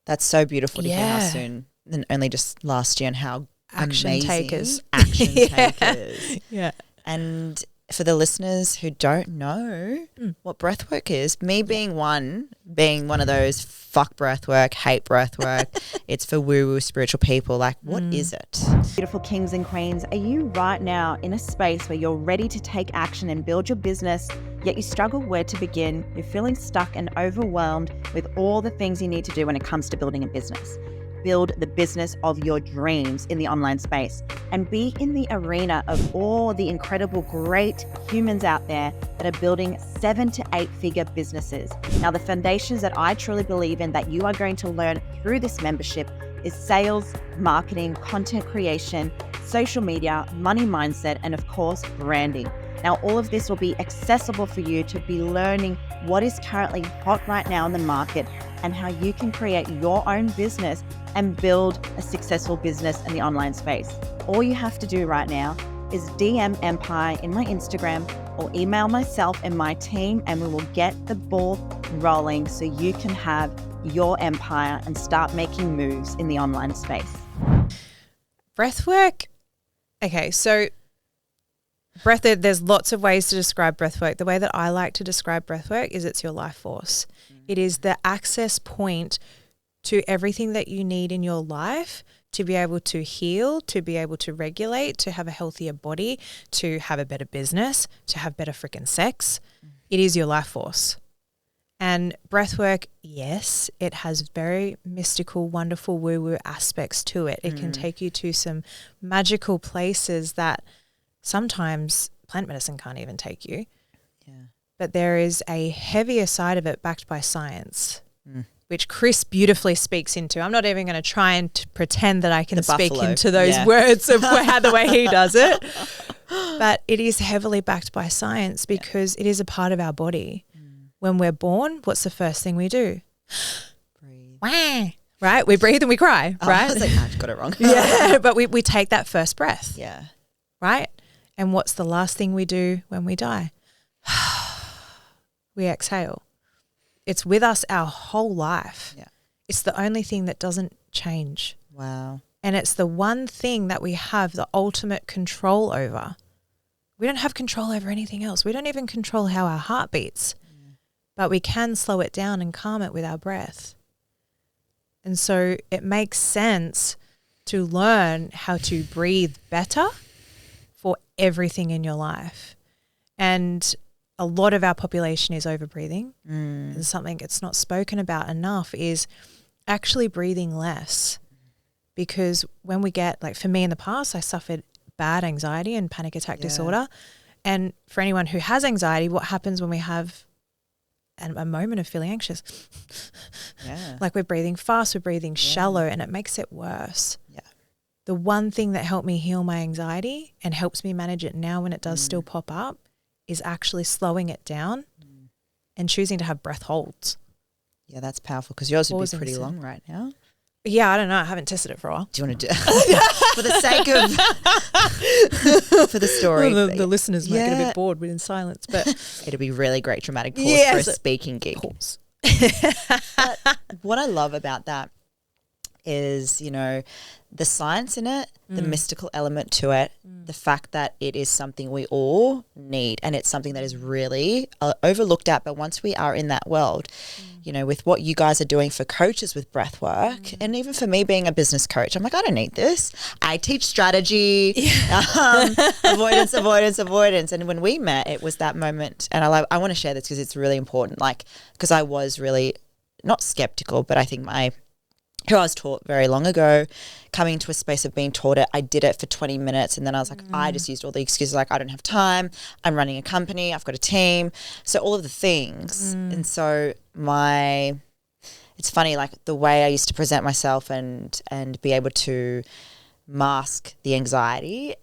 That's so beautiful to hear how Yeah. soon, and only just last year, and how Action amazing. takers. Action Yeah. takers. Yeah. And for the listeners who don't know what breathwork is, me being one of those fuck breathwork, hate breathwork, it's for woo-woo spiritual people. Like, what is it? Beautiful kings and queens, are you right now in a space where you're ready to take action and build your business, yet you struggle where to begin? You're feeling stuck and overwhelmed with all the things you need to do when it comes to building a business. Build the business of your dreams in the online space and be in the arena of all the incredible, great humans out there that are building 7 to 8 figure businesses. Now, the foundations that I truly believe in that you are going to learn through this membership is sales, marketing, content creation, social media, money mindset, and of course, branding. Now, all of this will be accessible for you to be learning what is currently hot right now in the market and how you can create your own business and build a successful business in the online space. All you have to do right now is DM Empire in my Instagram or email myself and my team, and we will get the ball rolling so you can have your empire and start making moves in the online space. Breathwork. Okay, so there's lots of ways to describe breathwork. The way that I like to describe breathwork is it's your life force. It is the access point to everything that you need in your life to be able to heal, to be able to regulate, to have a healthier body, to have a better business, to have better freaking sex. It is your life force. And breathwork, yes, it has very mystical, wonderful woo-woo aspects to it. It can take you to some magical places that sometimes plant medicine can't even take you. Yeah. But there is a heavier side of it backed by science, which Chris beautifully speaks into. I'm not even going to try and pretend that I can speak buffalo. into those words of the way he does it. But it is heavily backed by science because it is a part of our body. When we're born, what's the first thing we do? Breathe. Wah, right? We breathe and we cry, right? I was like, I got it wrong. Yeah, but we take that first breath, Yeah. right? And what's the last thing we do when we die? We exhale. It's with us our whole life. Yeah. It's the only thing that doesn't change. Wow. And it's the one thing that we have the ultimate control over. We don't have control over anything else. We don't even control how our heart beats. But we can slow it down and calm it with our breath. And so it makes sense to learn how to breathe better for everything in your life. And a lot of our population is over-breathing. And something that's not spoken about enough is actually breathing less. Because when we get, like for me in the past, I suffered bad anxiety and panic attack disorder. And for anyone who has anxiety, what happens when we have a moment of feeling anxious? Like we're breathing fast, we're breathing shallow, and it makes it worse. The one thing that helped me heal my anxiety and helps me manage it now when it does still pop up is actually slowing it down and choosing to have breath holds. Yeah, that's powerful because yours would be Pausing pretty so- long right now. Yeah, I don't know. I haven't tested it for a while. Do you want to do for the sake of for the story? Well, the listeners might get a Yeah. bit bored within silence, but It'll be really great dramatic pause Yeah, for a so- speaking gig. pause. But what I love about that is, you know, the science in it, the mystical element to it, the fact that it is something we all need, and it's something that is really overlooked at. But once we are in that world, you know, with what you guys are doing for coaches with breath work, and even for me being a business coach, I'm like, I don't need this. I teach strategy, avoidance. And when we met, it was that moment. And I want to share this because it's really important. Like, because I was really not skeptical, but I think who I was taught very long ago, coming to a space of being taught it, I did it for 20 minutes and then I was like, I just used all the excuses like I don't have time, I'm running a company, I've got a team, so all of the things. And so it's funny, like the way I used to present myself and be able to mask the anxiety,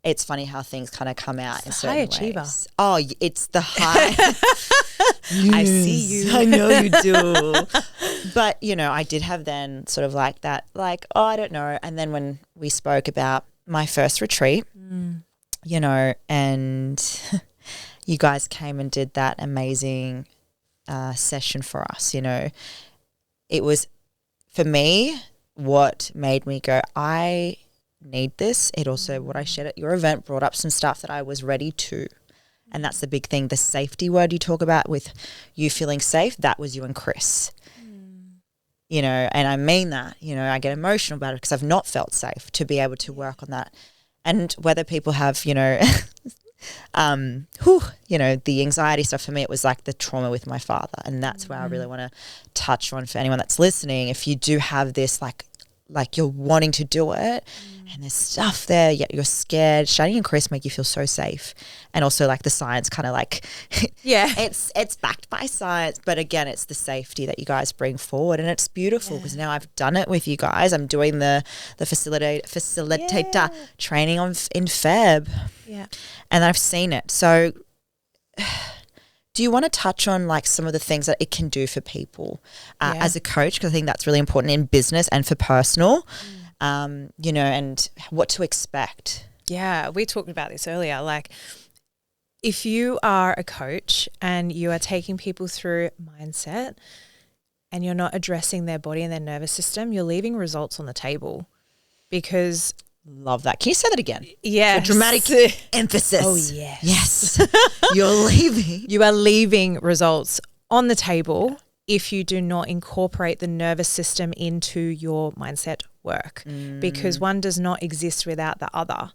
it's funny how things kind of come out in certain high achiever. ways. Oh, it's the high. I see you. I know you do. But, you know, I did have then sort of like that, like, oh, I don't know. And then when we spoke about my first retreat, you know, and you guys came and did that amazing session for us, you know, it was, for me, what made me go, I need this. It also, what I shared at your event, brought up some stuff that I was ready to. And that's the big thing, the safety word you talk about with you feeling safe, that was you and Chris. You know, and I mean that, you know, I get emotional about it because I've not felt safe to be able to work on that. And whether people have, you know, you know, the anxiety stuff, for me, it was like the trauma with my father. And that's where I really want to touch on for anyone that's listening. If you do have this, like you're wanting to do it and there's stuff there, yet you're scared. Shanni and Chris make you feel so safe. And also like the science kind of like, it's backed by science. But again, it's the safety that you guys bring forward. And it's beautiful because now I've done it with you guys. I'm doing the facilitator training in Feb. Yeah. And I've seen it. So do you want to touch on like some of the things that it can do for people as a coach? Because I think that's really important in business and for personal, you know, and what to expect. Yeah, we talked about this earlier. Like, if you are a coach and you are taking people through mindset and you're not addressing their body and their nervous system, you're leaving results on the table because – love that. Can you say that again? Yeah. Dramatic emphasis. Oh, yes. Yes. You're leaving. You are leaving results on the table if you do not incorporate the nervous system into your mindset work because one does not exist without the other.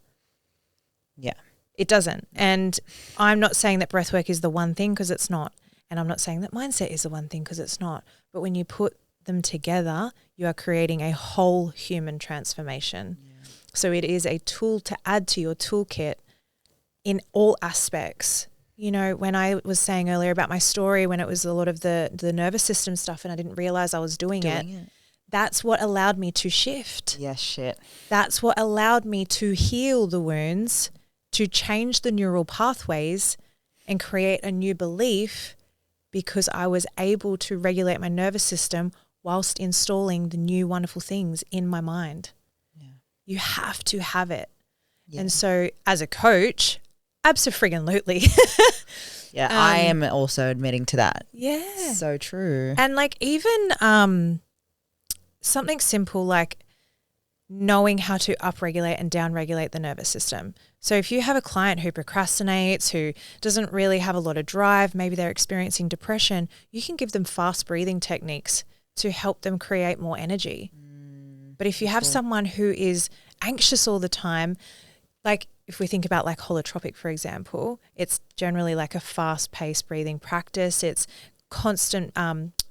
Yeah. It doesn't. And I'm not saying that breathwork is the one thing because it's not. And I'm not saying that mindset is the one thing because it's not. But when you put them together, you are creating a whole human transformation. Yeah. So it is a tool to add to your toolkit in all aspects. You know, when I was saying earlier about my story, when it was a lot of the nervous system stuff and I didn't realize I was doing it, that's what allowed me to shift. Yes, shit. That's what allowed me to heal the wounds, to change the neural pathways and create a new belief because I was able to regulate my nervous system whilst installing the new wonderful things in my mind. You have to have it. Yeah. And so as a coach, abso-friggin-lutely. I am also admitting to that. Yeah. So true. And like even something simple like knowing how to upregulate and downregulate the nervous system. So if you have a client who procrastinates, who doesn't really have a lot of drive, maybe they're experiencing depression, you can give them fast breathing techniques to help them create more energy. But if you have someone who is anxious all the time, like if we think about like holotropic, for example, it's generally like a fast-paced breathing practice. It's constant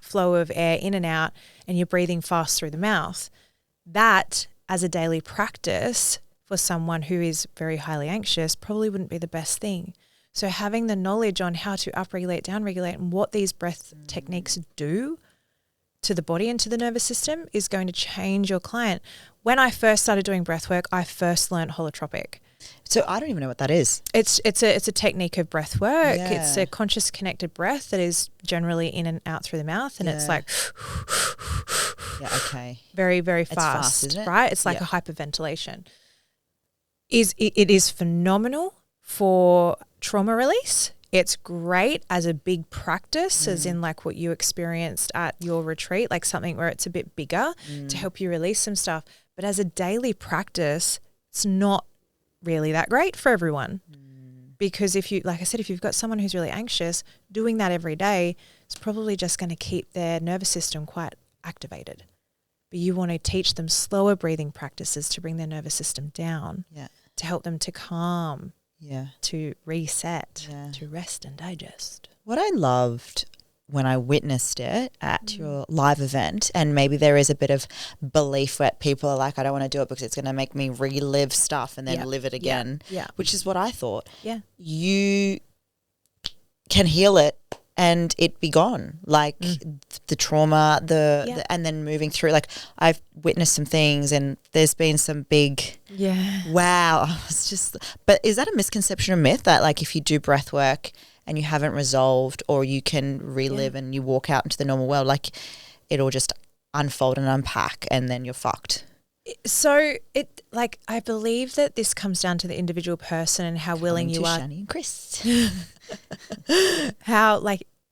flow of air in and out and you're breathing fast through the mouth. That, as a daily practice for someone who is very highly anxious, probably wouldn't be the best thing. So having the knowledge on how to upregulate, downregulate, and what these breath techniques do to the body and to the nervous system is going to change your client. When I first started doing breath work, I first learned holotropic. So I don't even know what that is. It's a technique of breath work. Yeah. It's a conscious connected breath that is generally in and out through the mouth and it's like very, very fast, isn't it? Right? It's like a hyperventilation. It is phenomenal for trauma release. It's great as a big practice, as in like what you experienced at your retreat, like something where it's a bit bigger to help you release some stuff. But as a daily practice, it's not really that great for everyone. Because if you, like I said, if you've got someone who's really anxious, doing that every day is probably just going to keep their nervous system quite activated. But you want to teach them slower breathing practices to bring their nervous system down, to help them to calm. To reset, to rest and digest. What I loved when I witnessed it at your live event, and maybe there is a bit of belief where people are like, I don't want to do it because it's going to make me relive stuff and then live it again, which is what I thought. Yeah. You can heal it and it be gone. Like the trauma, and then moving through. Like I've witnessed some things and there's been some big wow. It's just, but is that a misconception or myth that like if you do breath work and you haven't resolved, or you can relive and you walk out into the normal world, like it'll just unfold and unpack and then you're fucked. So I believe that this comes down to the individual person and how willing you are. Shanni and Chris.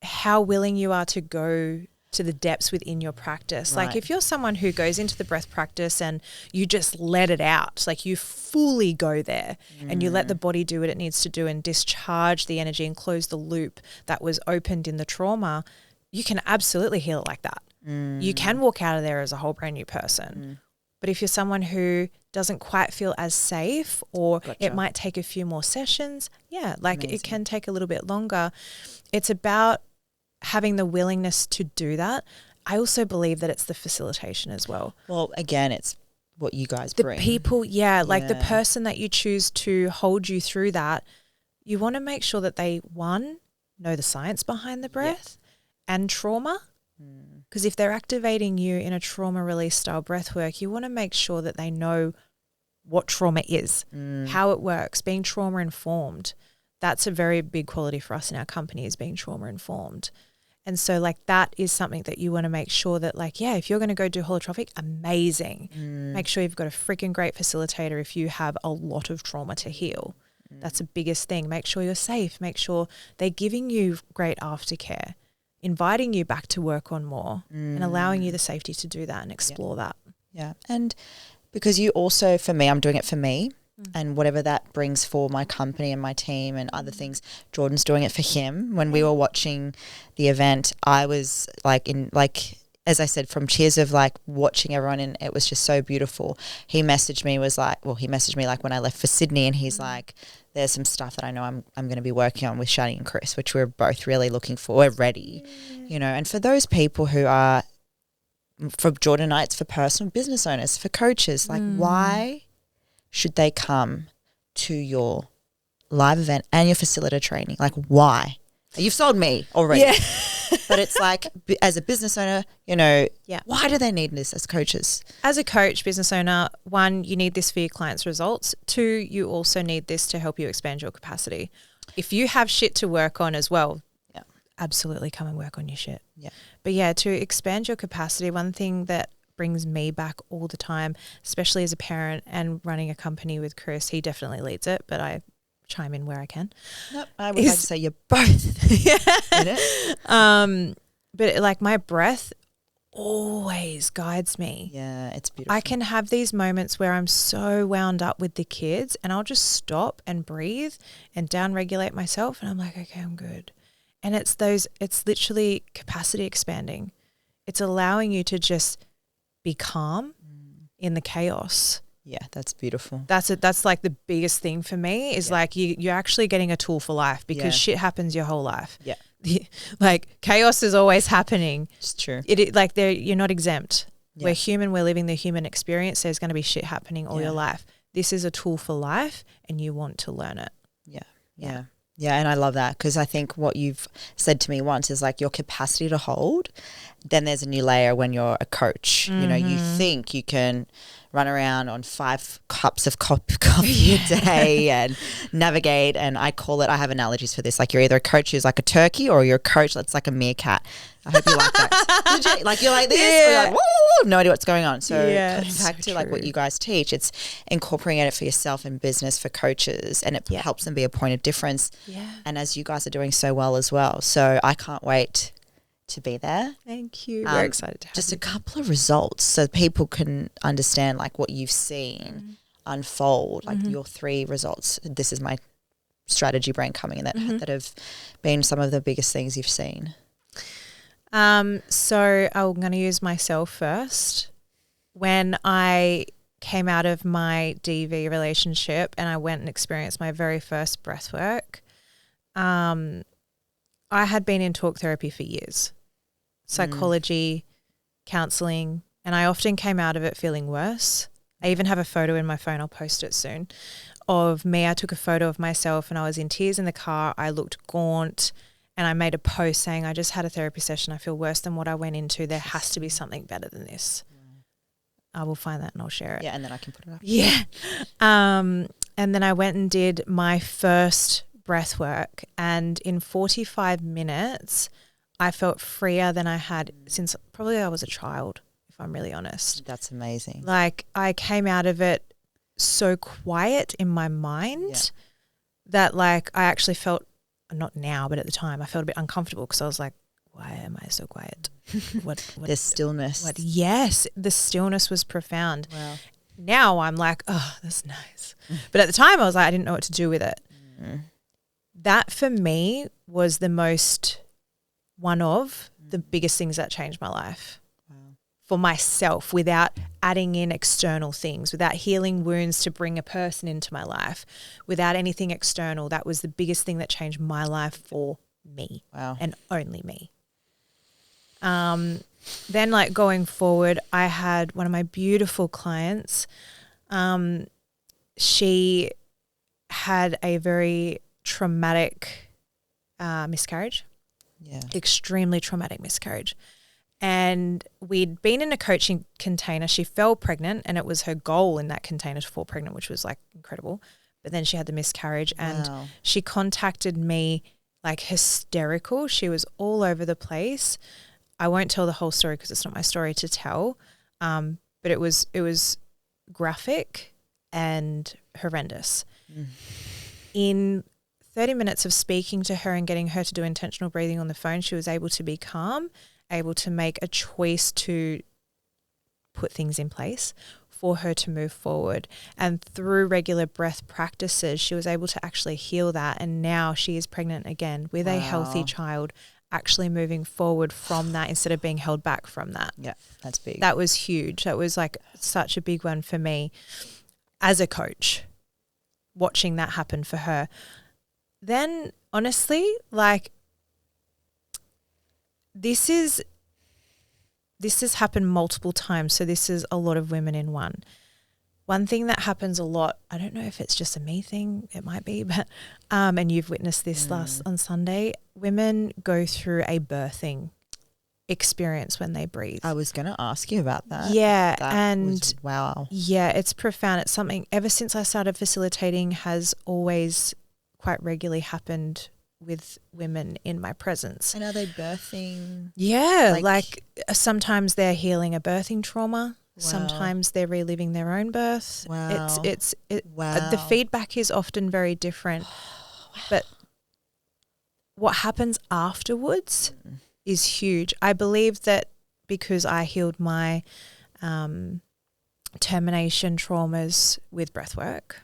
how willing you are to go to the depths within your practice. Right. Like if you're someone who goes into the breath practice and you just let it out, like you fully go there and you let the body do what it needs to do and discharge the energy and close the loop that was opened in the trauma, you can absolutely heal it like that. You can walk out of there as a whole brand new person. But if you're someone who doesn't quite feel as safe, or it might take a few more sessions, it can take a little bit longer. It's about having the willingness to do that. I also believe that it's the facilitation as well. Well, again, it's what you guys the bring. People, the person that you choose to hold you through that, you want to make sure that they, one, know the science behind the breath and trauma. Because if they're activating you in a trauma release style breath work, you want to make sure that they know what trauma is, how it works, being trauma informed. That's a very big quality for us in our company, is being trauma informed. And so that is something that you want to make sure that if you're going to go do holotropic, amazing. Make sure you've got a freaking great facilitator if you have a lot of trauma to heal. That's the biggest thing. Make sure you're safe. Make sure they're giving you great aftercare, inviting you back to work on more and allowing you the safety to do that and explore that. Yeah. And because you also, for me, I'm doing it for me, and whatever that brings for my company and my team and other things, Jordan's doing it for him. When we were watching the event, I was as I said, from cheers of watching everyone, and it was just so beautiful. He messaged me when I left for Sydney, and he's like, there's some stuff that I know I'm going to be working on with Shanni and Chris, which we're both really looking for. We're ready, and for those people who are, for Jordan and I, it's for personal business owners, for coaches, why should they come to your live event and your facilitator training? Why? You've sold me already. Yeah. But it's as a business owner, why do they need this as coaches? As a coach, business owner, one, you need this for your clients' results. Two, you also need this to help you expand your capacity. If you have shit to work on as well, absolutely come and work on your shit. Yeah. But to expand your capacity, one thing that brings me back all the time, especially as a parent and running a company with Chris, he definitely leads it, but I chime in where I can. Nope, I would like to say you're both in it. But my breath always guides me. Yeah, it's beautiful. I can have these moments where I'm so wound up with the kids and I'll just stop and breathe and down-regulate myself, and I'm like, okay, I'm good. And it's literally capacity expanding. It's allowing you to just be calm in the chaos. Yeah, that's beautiful. That's the biggest thing for me is you're actually getting a tool for life, because shit happens your whole life. Yeah. Chaos is always happening. It's true. You're not exempt. Yeah. We're human. We're living the human experience. There's going to be shit happening all your life. This is a tool for life, and you want to learn it. Yeah. Yeah, and I love that, because I think what you've said to me once is your capacity to hold. Then there's a new layer when you're a coach. You think you can run around on 5 cups of coffee a day and navigate. And I have analogies for this. You're either a coach who's like a turkey, or you're a coach that's like a meerkat. I hope you like that. Legit, you're like this, or you're like, whoa, no idea what's going on. So coming back to what you guys teach, it's incorporating it for yourself in business for coaches, and it helps them be a point of difference. Yeah. And as you guys are doing so well as well. So I can't wait to be there. Thank you. We're excited to have just you. a couple of results so people can understand what you've seen unfold, your 3 results. This is my strategy brain coming in that have been some of the biggest things you've seen. So I'm going to use myself first. When I came out of my DV relationship and I went and experienced my very first breath work, I had been in talk therapy for years, psychology, counselling, and I often came out of it feeling worse. I even have a photo in my phone, I'll post it soon, of me. I took a photo of myself and I was in tears in the car. I looked gaunt. And I made a post saying, I just had a therapy session. I feel worse than what I went into. There has to be something better than this. I will find that and I'll share it. Yeah, and then I can put it up. Yeah. And then I went and did my first breath work, and in 45 minutes, I felt freer than I had since probably I was a child, if I'm really honest. That's amazing. Like, I came out of it so quiet in my mind that, like, I actually felt, not now, but at the time, I felt a bit uncomfortable because I was like, why am I so quiet? What There's stillness. Yes, the stillness was profound. Wow. Now I'm like, oh, that's nice. But at the time I was like, I didn't know what to do with it. That for me was one of the biggest things that changed my life. For myself, without adding in external things, without healing wounds to bring a person into my life, without anything external. That was the biggest thing that changed my life for me. Wow. And only me. Then, like, going forward, I had one of my beautiful clients. She had a very traumatic miscarriage. Yeah. Extremely traumatic miscarriage. And we'd been in a coaching container. She fell pregnant, and it was her goal in that container to fall pregnant, which was like incredible. But then she had the miscarriage, and she contacted me like hysterical. She was all over the place. I won't tell the whole story because it's not my story to tell. But it was graphic and horrendous. In 30 minutes of speaking to her and getting her to do intentional breathing on the phone, she was able to be calm, able to make a choice to put things in place for her to move forward. And through regular breath practices, she was able to actually heal that. And now she is pregnant again with a healthy child, actually moving forward from that instead of being held back from that. Yeah, that's big. That was huge. That was like such a big one for me as a coach, watching that happen for her. Then honestly, like, this has happened multiple times. So this is a lot of women in one. One thing that happens a lot, I don't know if it's just a me thing, it might be, but and you've witnessed this on Sunday, women go through a birthing experience when they breathe. I was going to ask you about that. Yeah, wow. Yeah, it's profound. It's something ever since I started facilitating has always quite regularly happened with women in my presence. And are they birthing? Yeah, like sometimes they're healing a birthing trauma. Wow. Sometimes they're reliving their own birth. Wow. The feedback is often very different. But what happens afterwards is huge. I believe that because I healed my termination traumas with breathwork,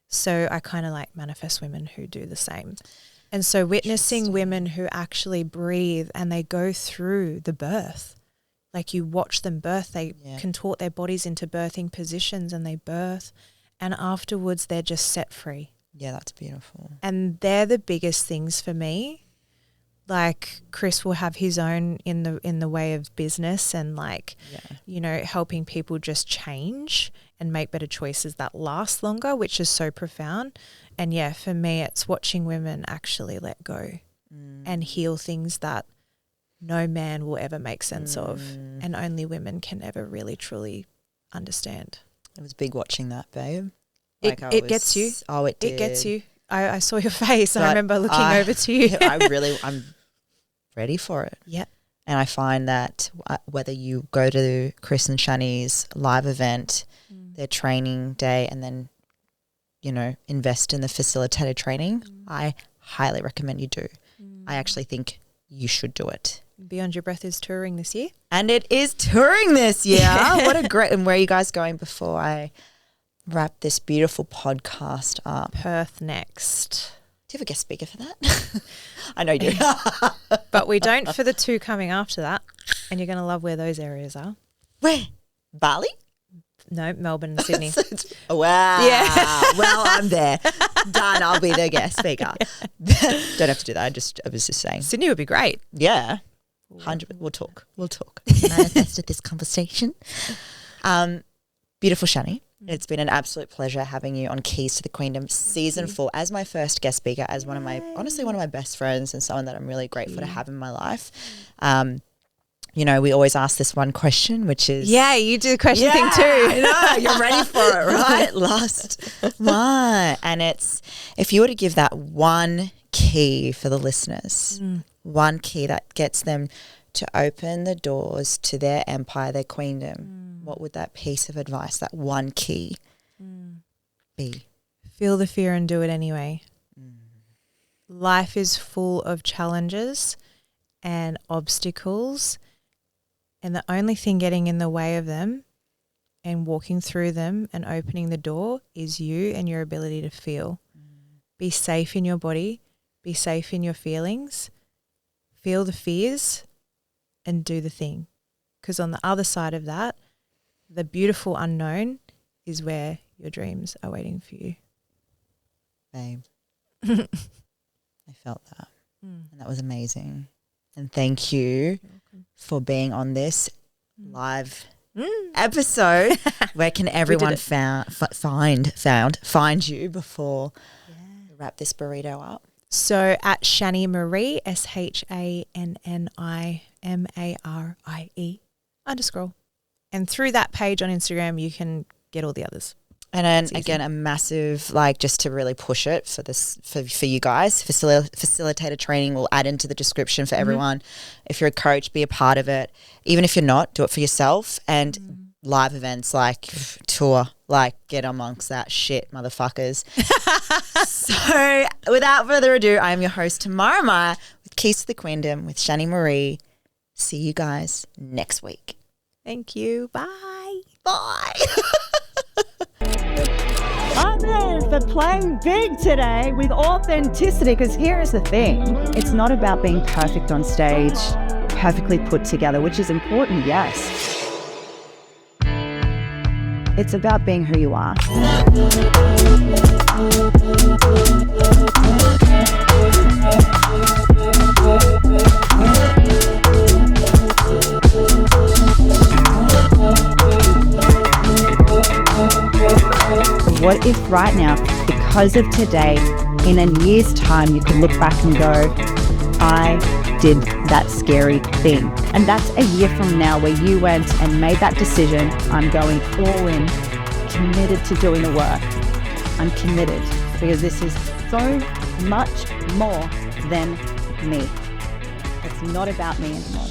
so I kind of like manifest women who do the same. And so witnessing women who actually breathe and they go through the birth, like you watch them birth, they contort their bodies into birthing positions and they birth, and afterwards they're just set free. Yeah, that's beautiful. And they're the biggest things for me. Like Chris will have his own in the way of business and like, you know, helping people just change and make better choices that last longer, which is so profound. And yeah, for me, it's watching women actually let go and heal things that no man will ever make sense of, and only women can ever really truly understand. It was big watching that, babe. It gets you. Oh, it did. It gets you. I saw your face and I remember looking over to you. I'm ready for it. Yeah. And I find that whether you go to Chris and Shanni's live event, their training day, and then, you know, invest in the facilitated training, I highly recommend you do. I actually think you should do it. Beyond Your Breath is touring this year. And it is touring this year. What a great, and where are you guys going before I wrap this beautiful podcast up? Perth next. Do you have a guest speaker for that? I know you do. But we don't for the two coming after that. And you're going to love where those areas are. Where? Bali? No, Melbourne and Sydney. Wow. Yeah. Well, I'm there. Done. I'll be the guest speaker. Don't have to do that. I was just saying. Sydney would be great. Yeah. 100. We'll talk. Manifested this conversation. Beautiful Shanni. It's been an absolute pleasure having you on Keys to the Queendom season 4 as my first guest speaker, as honestly one of my best friends and someone that I'm really grateful to have in my life. you know, we always ask this one question, which is... Yeah, you do the question thing too. I know, you're ready for it, right? Last one. And it's, if you were to give that one key for the listeners, one key that gets them to open the doors to their empire, their queendom, what would that piece of advice, that one key be? Feel the fear and do it anyway. Life is full of challenges and obstacles, and the only thing getting in the way of them and walking through them and opening the door is you and your ability to feel. Be safe in your body, be safe in your feelings, feel the fears and do the thing. Because on the other side of that, the beautiful unknown is where your dreams are waiting for you. Babe, I felt that. And that was amazing. And thank you for being on this live episode. Where can everyone find you before we wrap this burrito up? So at Shanni Marie, SHANNIMARIE_. And through that page on Instagram, you can get all the others. And then again, a massive, like, just to really push it for this, for you guys, facilitator training will add into the description for everyone. If you're a coach, be a part of it. Even if you're not, do it for yourself. And live events like tour, like, get amongst that shit, motherfuckers. So without further ado, I am your host, Tamara Maya, with Keys to the Queendom with Shanni Marie. See you guys next week. Thank you. Bye. Bye. I'm in for playing big today with authenticity, because here is the thing. It's not about being perfect on stage, perfectly put together, which is important, yes. It's about being who you are. What if right now, because of today, in a year's time, you could look back and go, I did that scary thing. And that's a year from now where you went and made that decision. I'm going all in, committed to doing the work. I'm committed because this is so much more than me. It's not about me anymore.